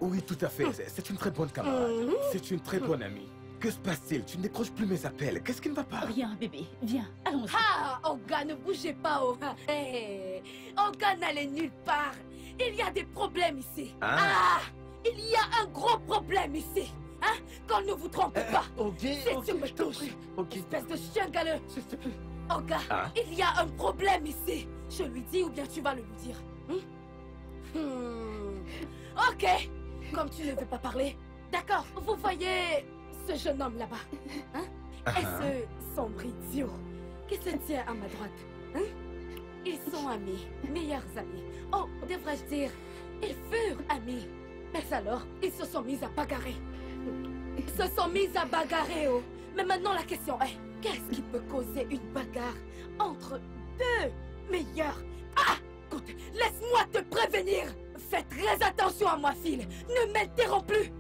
Oui, tout à fait. C'est une très bonne camarade. Mhm. C'est une très bonne amie. Que se passe-t-il? Tu ne décroches plus mes appels. Qu'est-ce qui ne va pas? Rien, bébé. Viens, allons-y. Ah, Olga, ne bougez pas, oh. Hey, Olga n'allait nulle part. Il y a des problèmes ici. Ah. Il y a un gros problème ici. Hein? Qu'on ne vous trompe pas. Si tu me touches, espèce de chien galeux. Olga, il y a un problème ici. Je lui dis ou bien tu vas le lui dire. Ok. Comme tu ne veux pas parler, d'accord. Vous voyez ce jeune homme là-bas, hein? Et ce sombre idiot qui se tient à ma droite, hein? Ils sont amis, meilleurs amis. Oh, devrais-je dire, ils furent amis. Mais alors, ils se sont mis à bagarrer. Ils se sont mis à bagarrer, oh. Mais maintenant la question est, qu'est-ce qui peut causer une bagarre entre deux meilleurs? Ah! Écoute, laisse-moi te prévenir. Fais très attention à moi, fille. Ne m'interromps plus.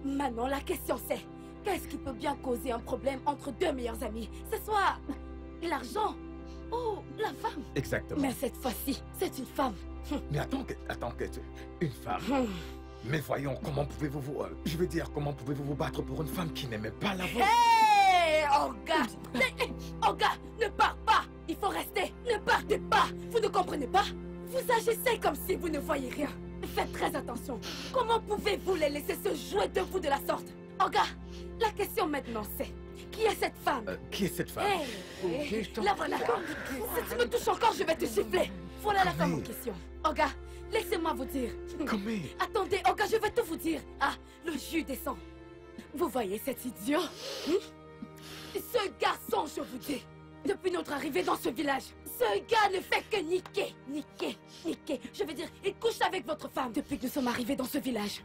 Maintenant, la question c'est, qu'est-ce qui peut bien causer un problème entre deux meilleurs amis? Ce soit l'argent ou la femme? Exactement. Mais cette fois-ci, c'est une femme. Mais attends que une femme. Mais voyons, comment pouvez-vous vous... je veux dire, comment pouvez-vous vous battre pour une femme qui n'aimait pas la vôtre? Hé, Olga! Olga, ne pars pas! Il faut rester! Ne partez pas! Vous ne comprenez pas? Vous agissez comme si vous ne voyez rien. Faites très attention. Comment pouvez-vous les laisser se jouer de vous de la sorte? Olga, la question maintenant c'est... Qui est cette femme? Qui est cette femme? La voilà. Si tu me touches encore, je vais te siffler. Voilà la femme en question. Olga, laissez-moi vous dire. Comment? Attendez, Olga, je vais tout vous dire. Ah, le jus descend. Vous voyez cet idiot? Ce garçon, je vous dis, depuis notre arrivée dans ce village, ce gars ne fait que niquer. Je veux dire, il couche avec votre femme depuis que nous sommes arrivés dans ce village.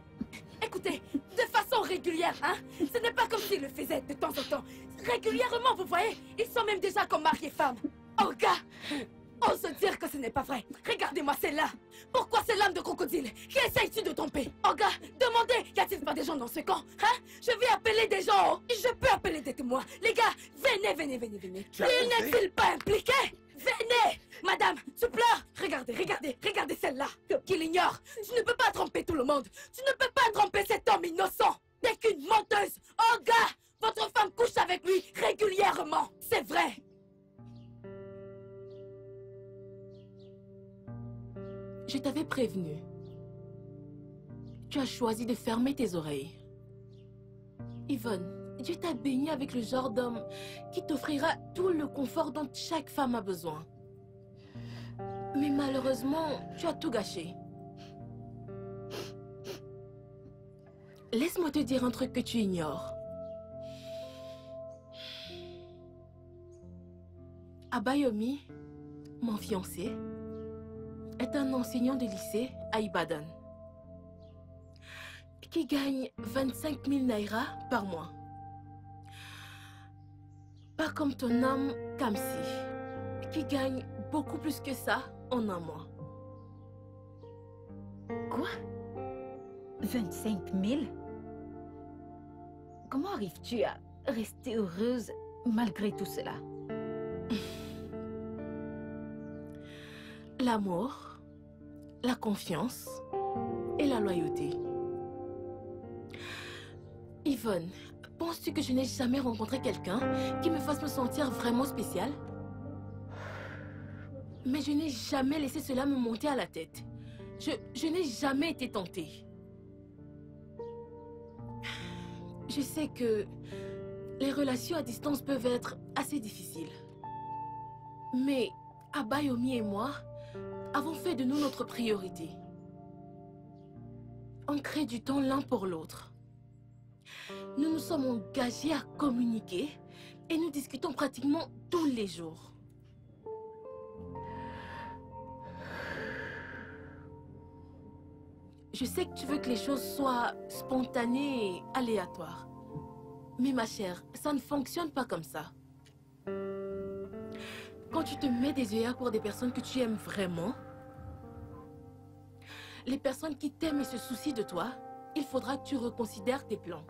Écoutez, de façon régulière, hein? Ce n'est pas comme s'il le faisait de temps en temps. Régulièrement, vous voyez, ils sont même déjà comme mari et femme. Olga, ose dire que ce n'est pas vrai. Regardez-moi celle-là. Pourquoi ces lames de crocodile? Qui essayes-tu de tromper? Olga, demandez, y a-t-il pas des gens dans ce camp? Hein? Je vais appeler des gens. Je peux appeler des témoins. Les gars, venez. Il n'est-il pas impliqué? Venez! Madame, tu pleures? Regardez celle-là. Qu'il ignore. Tu ne peux pas tromper tout le monde. Tu ne peux pas tromper cet homme innocent. T'es qu'une menteuse. Olga, votre femme couche avec lui régulièrement. C'est vrai. Je t'avais prévenu. Tu as choisi de fermer tes oreilles. Yvonne, Dieu t'a béni avec le genre d'homme qui t'offrira tout le confort dont chaque femme a besoin. Mais malheureusement, tu as tout gâché. Laisse-moi te dire un truc que tu ignores. Abayomi, mon fiancé, est un enseignant de lycée à Ibadan qui gagne 25 000 naira par mois. Pas comme ton homme Kamsi, qui gagne beaucoup plus que ça en un mois. Quoi? 25 000? Comment arrives-tu à rester heureuse malgré tout cela? L'amour, la confiance et la loyauté. Yvonne, penses-tu que je n'ai jamais rencontré quelqu'un qui me fasse me sentir vraiment spéciale? Mais je n'ai jamais laissé cela me monter à la tête. Je n'ai jamais été tentée. Je sais que les relations à distance peuvent être assez difficiles. Mais Abayomi et moi avons fait de nous notre priorité. On crée du temps l'un pour l'autre. Nous nous sommes engagés à communiquer et nous discutons pratiquement tous les jours. Je sais que tu veux que les choses soient spontanées et aléatoires. Mais ma chère, ça ne fonctionne pas comme ça. Quand tu te mets des œillères pour des personnes que tu aimes vraiment, les personnes qui t'aiment et se soucient de toi, il faudra que tu reconsidères tes plans.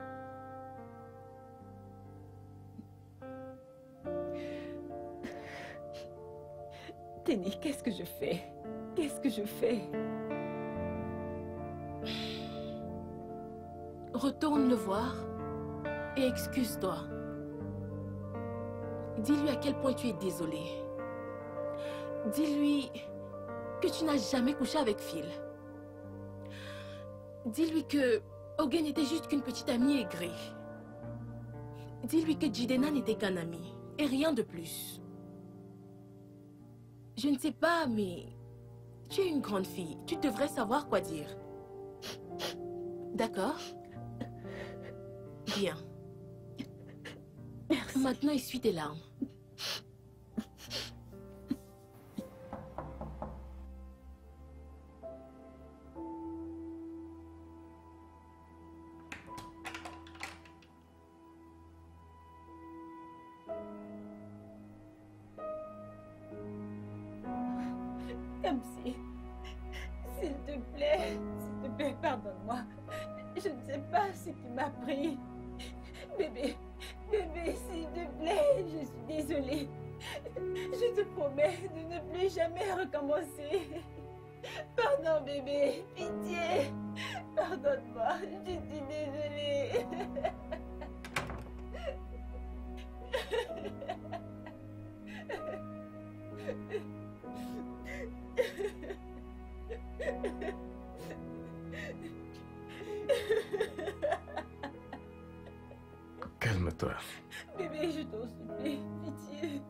Tenny, qu'est-ce que je fais? Qu'est-ce que je fais? Retourne le voir et excuse-toi. Dis-lui à quel point tu es désolée. Dis-lui que tu n'as jamais couché avec Phil. Dis-lui que Ogen n'était juste qu'une petite amie aigrie. Dis-lui que Jidena n'était qu'un ami et rien de plus. Je ne sais pas, mais tu es une grande fille. Tu devrais savoir quoi dire. D'accord? Bien. Merci. Maintenant, essuie tes larmes. Kamsi, s'il te plaît, pardonne-moi. Je ne sais pas ce qui m'a pris. Bébé, s'il te plaît, je suis désolée. Je te promets de ne plus jamais recommencer. Pardon, bébé, pitié. Pardonne-moi, je suis désolée. Calme-toi. Bébé, je t'en supplie, pitié.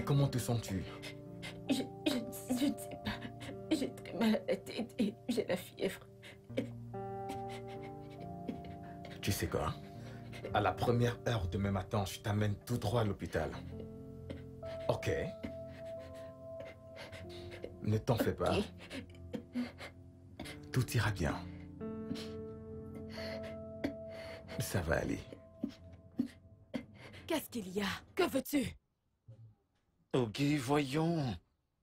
Comment te sens-tu? Je ne sais pas. J'ai très mal à la tête et j'ai la fièvre. Tu sais quoi? À la première heure demain matin, je t'amène tout droit à l'hôpital. Ok? Ne t'en fais pas. Tout ira bien. Ça va aller. Qu'est-ce qu'il y a? Que veux-tu? Ok, voyons.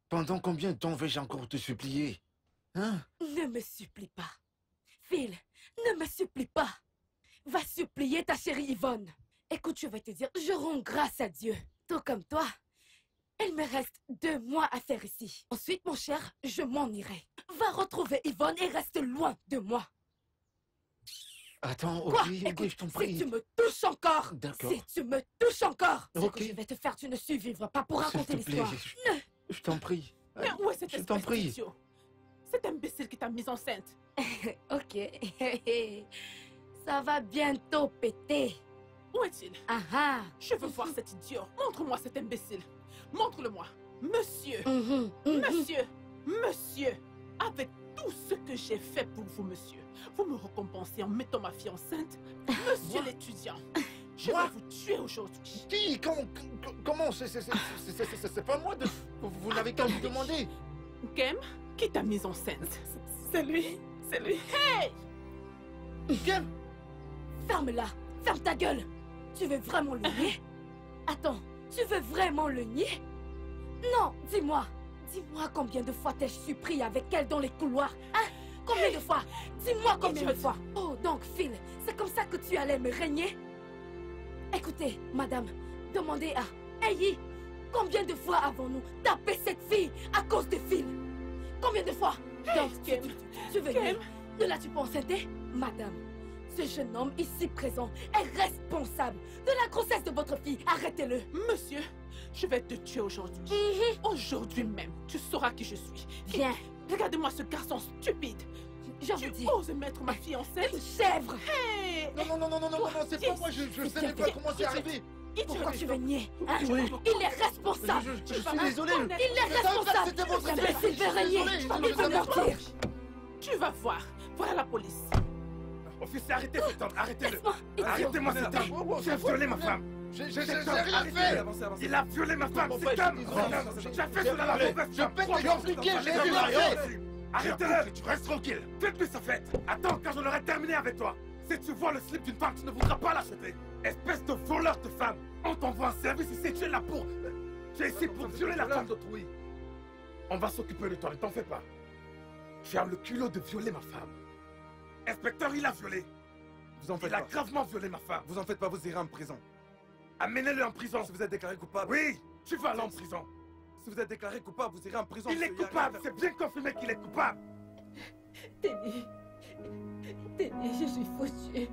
Pendant combien de temps vais-je encore te supplier? Hein? Ne me supplie pas. Phil, ne me supplie pas. Va supplier ta chérie Yvonne. Écoute, je vais te dire, je rends grâce à Dieu. Tout comme toi. Il me reste 2 mois à faire ici. Ensuite, mon cher, je m'en irai. Va retrouver Yvonne et reste loin de moi. Attends, Quoi? ok, Écoute, je t'en prie. si tu me touches encore, D'accord. si tu me touches encore, ce Ok. que je vais te faire, tu ne survivras pas pour S'il raconter te plaît, l'histoire. je t'en prie. Mais où est cette Je t'en espèce prie. d'idiot? Cet imbécile qui t'a mise enceinte. Ok. Ça va bientôt péter. Où est-il? Ah ah. Je veux voir cet idiot. Montre-moi cet imbécile. Montre-le-moi. Monsieur. Mhm. Monsieur. Monsieur. Avec tout ce que j'ai fait pour vous, monsieur, vous me récompensez en mettant ma fille enceinte. Monsieur l'étudiant, je vais vous tuer aujourd'hui. Qui? Comment? C'est pas moi de... Vous n'avez qu'à me demander. Kem, qui t'a mise enceinte? C'est lui. C'est lui. Hey! Kem! Ferme-la. Ferme ta gueule. Tu veux vraiment le nier? Attends, tu veux vraiment le nier? Non, dis-moi. Dis-moi combien de fois t'ai-je surpris avec elle dans les couloirs? Hein? Combien de fois? Dis-moi combien de fois? Oh, donc Phil, c'est comme ça que tu allais me régner? Écoutez, madame, demandez à Ayi, combien de fois avons-nous tapé cette fille à cause de Phil? Combien de fois? Donc, tu veux nier? Ne l'as-tu pas enceinte? Madame, ce jeune homme ici présent est responsable de la grossesse de votre fille. Arrêtez-le. Monsieur, je vais te tuer aujourd'hui. Aujourd'hui même, tu sauras qui je suis. Viens. Regardez-moi ce garçon stupide. Je vous dis. Tu oses mettre ma fille enceinte? Chèvre. Hey! Non, c'est pas moi, je sais pas comment c'est arrivé. Pourquoi tu veux nier, hein? Oui. Il est responsable. Je suis désolé. Il est responsable. C'était votre Imbécile veut régner. Il veut mentir. Tu vas voir. Voilà la police. Officier, arrêtez cet homme, arrêtez-le. Idiot. Arrêtez-moi cet homme. Tu as violé ma femme. J'ai rien fait. Il a violé ma femme, c'est comme. Tu as fait cela à la mauvaise Je peux te l'expliquer, j'ai rien fait. Arrêtez-le, tu restes tranquille. Faites-lui sa fête. Attends, car j'en aurai terminé avec toi. Si tu vois le slip d'une femme, tu ne voudras pas l'acheter. Espèce de voleur de femme. On t'envoie un service ici, tu es là pour... Tu es ici pour violer la femme d'autrui. On va s'occuper de toi, ne t'en fais pas. Tu as le culot de violer ma femme. Inspecteur, il a violé. Il a gravement violé ma femme. Vous en faites pas, vous irez en prison. Amenez-le en prison. Si vous êtes déclaré coupable... Oui, tu vas aller en prison. Si vous êtes déclaré coupable, vous irez en prison. Il est coupable, c'est bien confirmé qu'il est coupable. Teddy, je suis foutue.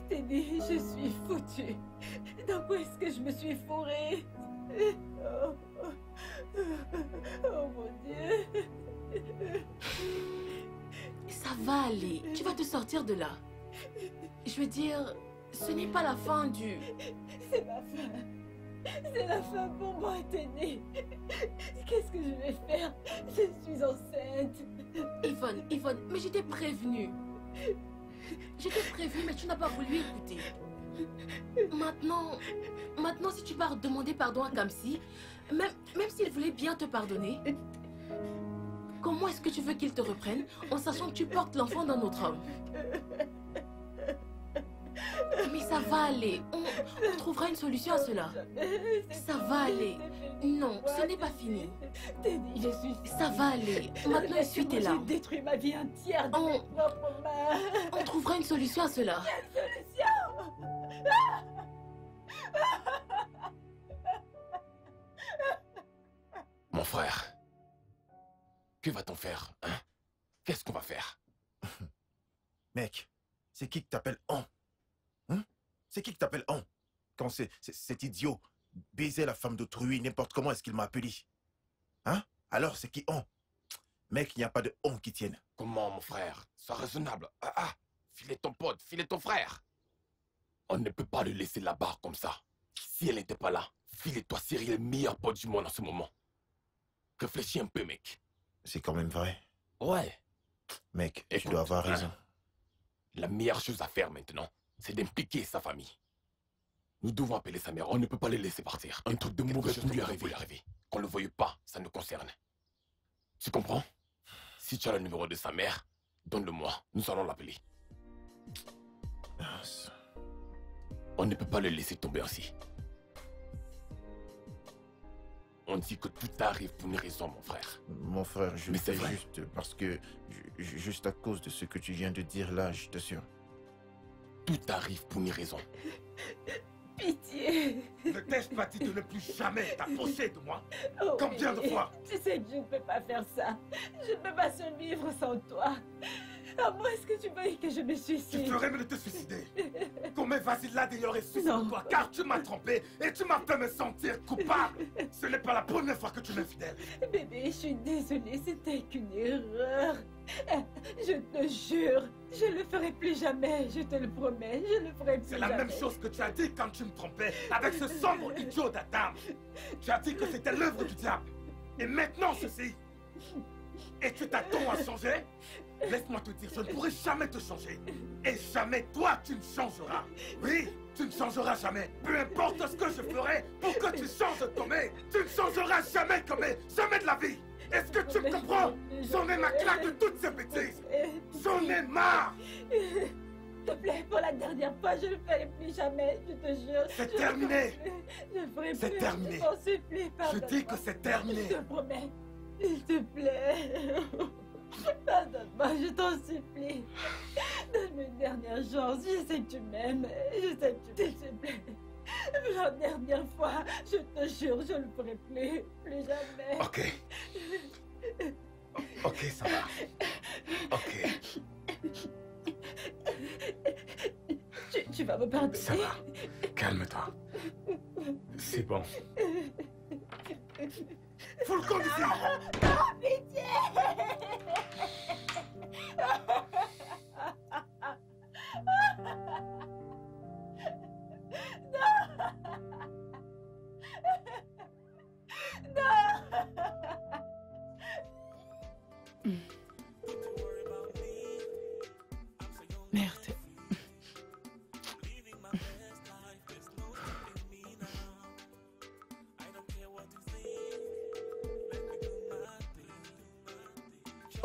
Teddy, je suis foutue. Dans quoi est-ce que je me suis fourrée? Oh mon Dieu. Ça va aller. Tu vas te sortir de là. Je veux dire, ce n'est pas la fin du... C'est ma fin. C'est la fin pour moi, Teddy. Qu'est-ce que je vais faire? Je suis enceinte. Yvonne, mais je t'ai prévenue. Je t'ai prévenue, mais tu n'as pas voulu écouter. Maintenant, si tu pars demander pardon à Kamsi, même s'il voulait bien te pardonner, comment est-ce que tu veux qu'il te reprenne en sachant que tu portes l'enfant d'un autre homme? Mais ça va aller. On trouvera une solution à cela. Ça va aller. Non, ce n'est pas fini. Je suis... Ça va aller. Maintenant, essuie tes larmes. J'ai détruit ma vie entière de mes propres mains. On trouvera une solution à cela. Quelle solution? Mon frère, que va-t-on faire, hein? Qu'est-ce qu'on va faire? Mec, c'est qui t'appelle on? Hein? C'est qui t'appelle on? Quand cet idiot baisait la femme d'autrui, n'importe comment est-ce qu'il m'a appelé? Hein? Alors c'est qui on? Mec, il n'y a pas de on qui tienne. Comment, mon frère? Sois raisonnable. Filez ton pote, filez ton frère. On ne peut pas le laisser là-bas comme ça. Si elle n'était pas là, filez-toi Cyril, le meilleur pote du monde en ce moment. Réfléchis un peu, mec. C'est quand même vrai. Ouais. Mec, tu dois avoir raison. La meilleure chose à faire maintenant, c'est d'impliquer sa famille. Nous devons appeler sa mère, on ne peut pas les laisser partir. Un truc de mauvais peut lui arriver. Qu'on ne le veuille pas, ça nous concerne. Tu comprends? Si tu as le numéro de sa mère, donne-le-moi, nous allons l'appeler. On ne peut pas le laisser tomber ainsi. On dit que tout arrive pour une raison, mon frère. Mon frère, je Mais fais c'est vrai. juste parce que... Juste à cause de ce que tu viens de dire là, je t'assure. Tout arrive pour une raison. Pitié. Ne t'ai-je pas dit de ne plus jamais t'approcher de moi? Oh, Combien de fois? Tu sais que je ne peux pas faire ça. Je ne peux pas survivre sans toi. À moins est-ce que tu veuilles que je me suicide? Tu ferais mieux de te suicider. Comme Vasila d'ailleurs est suicide de toi, car tu m'as trompé et tu m'as fait me sentir coupable. Ce n'est pas la première fois que tu m'es fidèle. Bébé, je suis désolée, c'était qu'une erreur. Je te jure, je le ferai plus jamais, je te le promets, je le ferai plus C'est la jamais. même chose que tu as dit quand tu me trompais avec ce sombre idiot d'Adam. Tu as dit que c'était l'œuvre du diable. Et maintenant ceci. Et tu t'attends à changer? Laisse-moi te dire, je ne pourrai jamais te changer. Et jamais toi, tu ne changeras. Oui, tu ne changeras jamais. Peu importe ce que je ferai pour que tu changes Tomé, tu ne changeras jamais Tomé, jamais de la vie. Est-ce que tu me comprends? J'en ai ma claque de toutes ces bêtises. J'en ai marre. S'il te plaît, pour la dernière fois, je ne le ferai plus jamais, je te jure. C'est terminé. Je ne ferai plus. C'est terminé. Je t'en supplie, Je dis que c'est terminé. Je te promets. S'il te plaît. Pardonne-moi, je t'en supplie. Donne-moi une dernière chance. Je sais que tu m'aimes. Je sais que tu... S'il te plaît. Pour la dernière fois, je te jure, je ne le ferai plus. Plus jamais. Ok. Ok, ça va. Ok. Tu vas me pardonner. Ça va. Calme-toi. C'est bon. Faut le conduire. Non, pitié. Merde.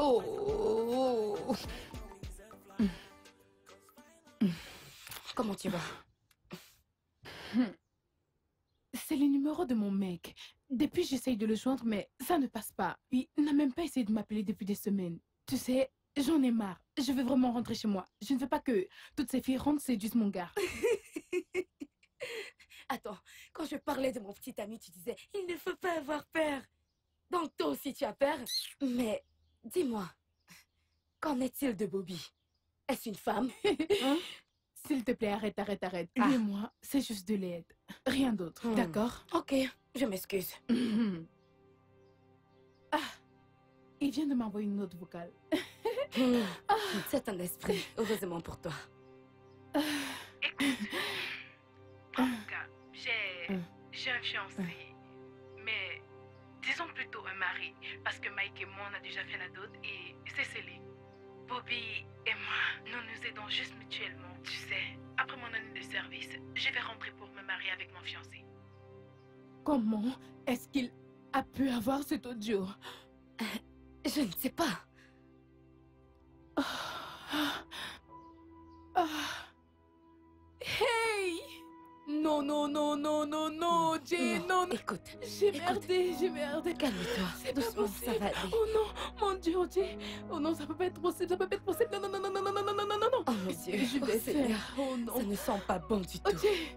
Oh. Comment tu vas? C'est le numéro de mon mec. Depuis, j'essaye de le joindre, mais ça ne passe pas. Il n'a même pas essayé de m'appeler depuis des semaines. Tu sais, j'en ai marre. Je veux vraiment rentrer chez moi. Je ne veux pas que toutes ces filles rentrent séduisent mon gars. Attends, quand je parlais de mon petit ami, tu disais « Il ne faut pas avoir peur ». Donc toi aussi tu as peur. Mais dis-moi, qu'en est-il de Bobby? Est-ce une femme? Hein? S'il te plaît, arrête. Lui et moi, c'est juste de l'aide. Rien d'autre, d'accord? Ok, je m'excuse. Il vient de m'envoyer une note vocale. C'est un esprit, heureusement pour toi. En tout cas, j'ai un fiancé, mais disons plutôt un mari, parce que Mike et moi, on a déjà fait la dot et c'est scellé. Bobby et moi, nous nous aidons juste mutuellement, tu sais. Après mon année de service, je vais rentrer pour me marier avec mon fiancé. Comment est-ce qu'il a pu avoir cet audio? Je ne sais pas. Hey! Non! non, non, non, non, non, non, Jay, non, non. Écoute. J'ai merdé, j'ai merdé. Calme-toi. C'est pas Doucement, possible. ça va aller. Oh non, mon Dieu, oh Jay. Oh non, ça peut pas être possible, ça peut pas être possible. Non, non, non, non, non, non, non, non, non, non, non. Oh mon Dieu. Je vais Seigneur. faire. Oh non. Ça ne sent pas bon du Oh tout. Jay.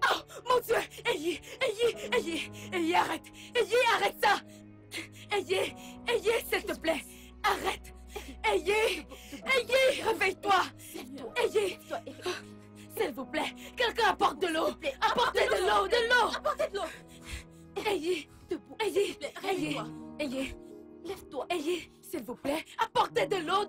Oh mon Dieu! Ayez, arrête! Arrête ça! Ayez, s'il te plaît! Arrête! Ayez, réveille-toi! Ayez! S'il vous plaît, quelqu'un apporte de l'eau! Apportez de l'eau! Apportez de l'eau! Ayez, lève-toi! Ayez, s'il vous plaît, apportez de l'eau!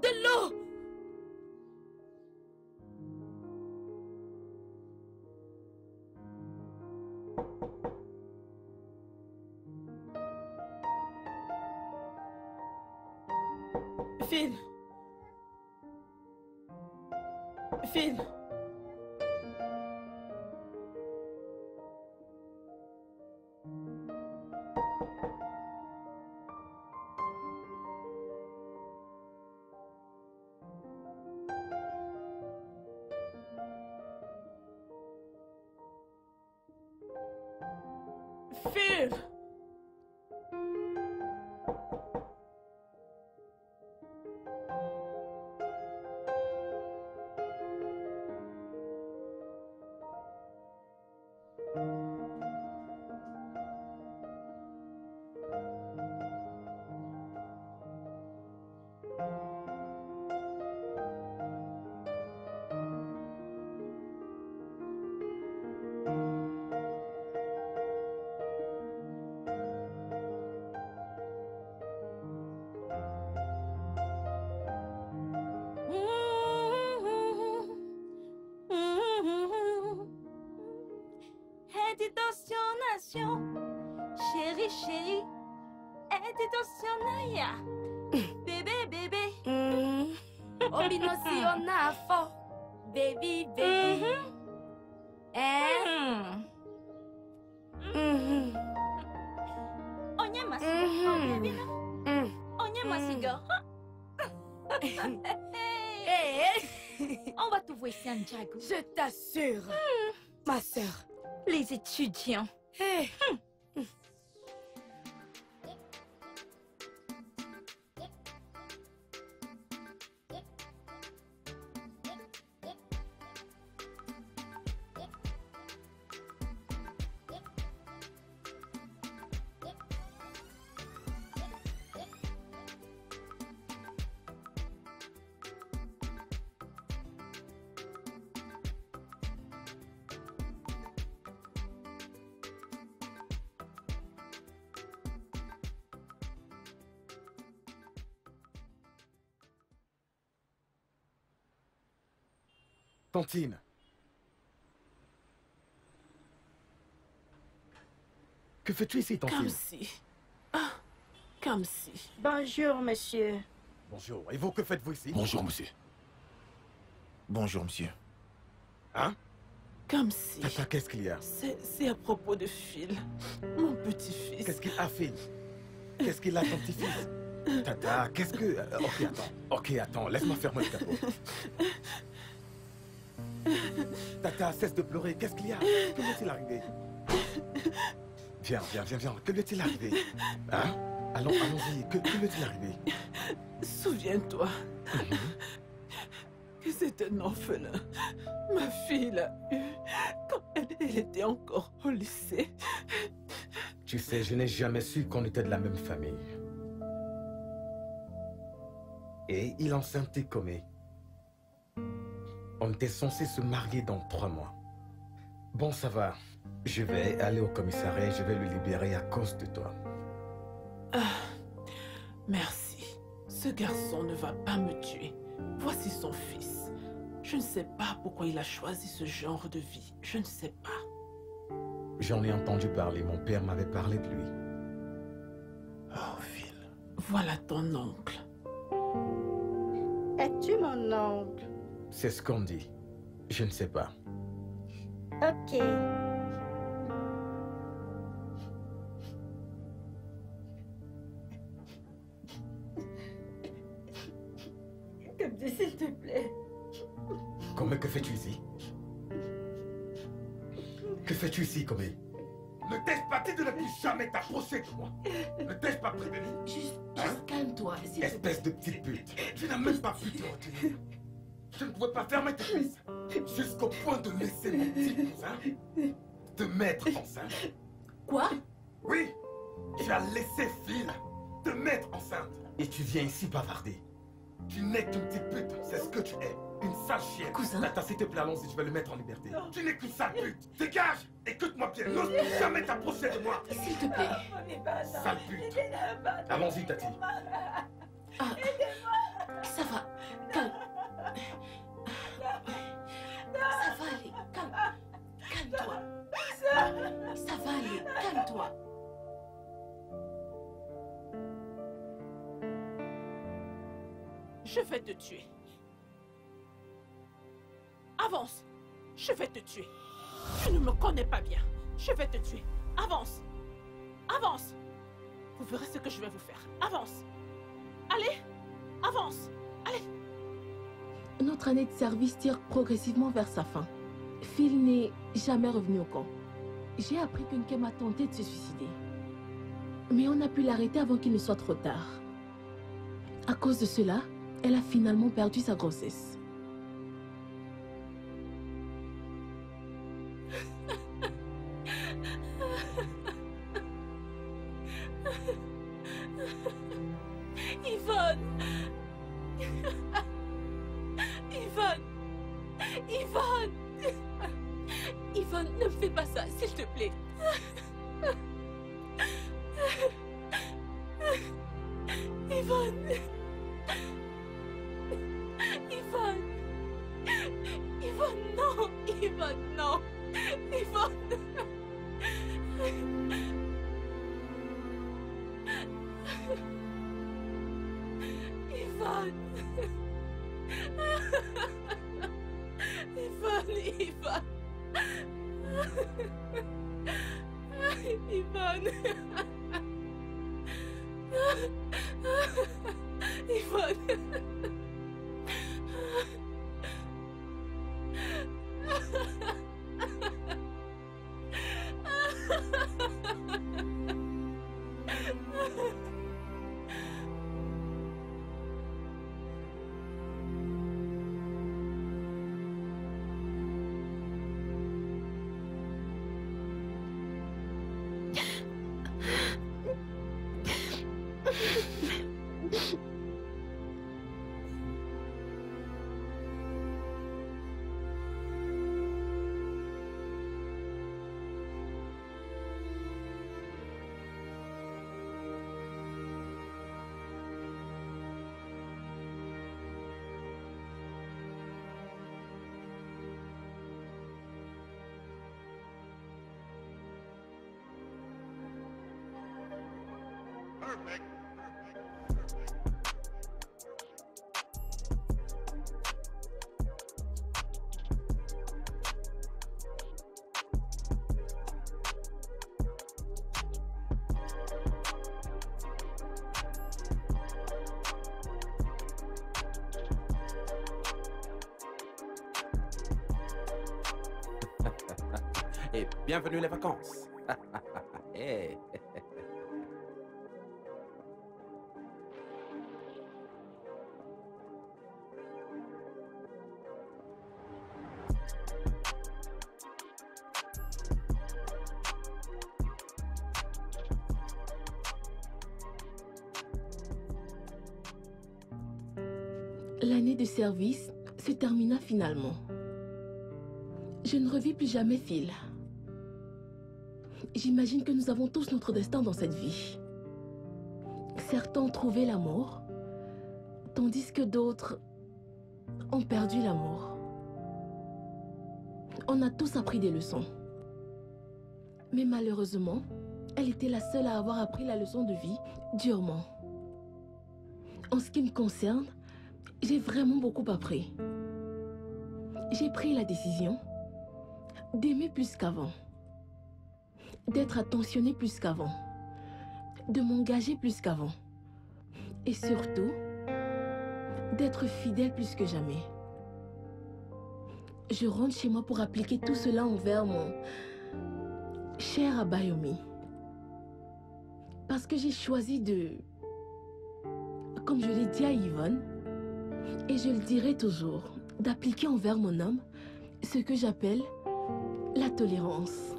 Phil. Phil. Phil. Chérie, chérie, Naya. Bébé. Obinosionafo. Baby. Onyama Onyama On va tout voir ici, Ndiago. Je t'assure, ma sœur. Les étudiants. Tantine. Que fais-tu ici, Tantine? Comme si. Bonjour, monsieur. Bonjour. Et vous, que faites-vous ici? Bonjour, monsieur. Bonjour, monsieur. Hein? Comme si. Tata, qu'est-ce qu'il y a? C'est à propos de Phil, mon petit-fils. Qu'est-ce qu'il a, Phil? Qu'est-ce qu'il a, ton petit-fils? Tata, qu'est-ce que... Ok, attends, laisse-moi fermer le capot. Tata, cesse de pleurer. Qu'est-ce qu'il y a? Que lui est-il arrivé? Viens. Que lui est-il arrivé? Hein? Allons-y. Que lui est-il arrivé? Souviens-toi que c'est un orphelin. Ma fille l'a eu quand elle était encore au lycée. Tu sais, je n'ai jamais su qu'on était de la même famille. Et il en s'est commis. On était censé se marier dans 3 mois. Bon, ça va. Je vais aller au commissariat et je vais le libérer à cause de toi. Merci. Ce garçon ne va pas me tuer. Voici son fils. Je ne sais pas pourquoi il a choisi ce genre de vie. Je ne sais pas. J'en ai entendu parler. Mon père m'avait parlé de lui. Oh, Phil. Voilà ton oncle. Es-tu mon oncle? C'est ce qu'on dit. Je ne sais pas. Ok. Kamdi, s'il te plaît. Comé, que fais-tu ici? Que fais-tu ici, Comé? Ne t'ai-je pas dit de ne plus jamais t'approcher de moi? Ne t'ai-je pas prévenu? Juste calme-toi. Espèce de petite pute. Tu n'as même pas pu te retenir. Je ne pouvais pas fermer tes cuisses jusqu'au point de laisser mon petit cousin te mettre enceinte. Quoi? Oui, tu as laissé Phil te mettre enceinte. Et tu viens ici bavarder. Tu n'es qu'une petite pute, c'est ce que tu es. Une sale chienne. Cousin? Tata, s'il te plaît, allons-y, je vais le mettre en liberté. Tu n'es qu'une sale pute. Dégage. Écoute-moi bien, n'ose plus jamais t'approcher de moi. S'il te plaît. Sale pute. Allons-y, Tati. Ça va. Calme. Ça va aller. Calme-toi. Ça va aller. Calme-toi. Je vais te tuer. Avance. Je vais te tuer. Tu ne me connais pas bien. Je vais te tuer. Avance. Avance. Vous verrez ce que je vais vous faire. Avance. Allez. Avance. Allez. Notre année de service tire progressivement vers sa fin. Phil n'est jamais revenu au camp. J'ai appris que Nkem a tenté de se suicider. Mais on a pu l'arrêter avant qu'il ne soit trop tard. À cause de cela, elle a finalement perdu sa grossesse. Yvonne! Yvonne! Yvonne! Yvonne, ne fais pas ça, s'il te plaît. Yvonne! Yvonne! Yvonne, non! Yvonne, non! Yvonne! Yvonne! Yvonne, Yvonne! Yvonne! Yvonne! Et bienvenue les vacances. Hey. L'année de service se termina finalement. Je ne revis plus jamais Phil. J'imagine que nous avons tous notre destin dans cette vie. Certains ont trouvé l'amour, tandis que d'autres ont perdu l'amour. On a tous appris des leçons. Mais malheureusement, elle était la seule à avoir appris la leçon de vie durement. En ce qui me concerne, j'ai vraiment beaucoup appris. J'ai pris la décision d'aimer plus qu'avant, d'être attentionnée plus qu'avant, de m'engager plus qu'avant et surtout d'être fidèle plus que jamais. Je rentre chez moi pour appliquer tout cela envers mon cher Abayomi. Parce que j'ai choisi de, comme je l'ai dit à Yvonne, et je le dirai toujours, d'appliquer envers mon homme ce que j'appelle la tolérance.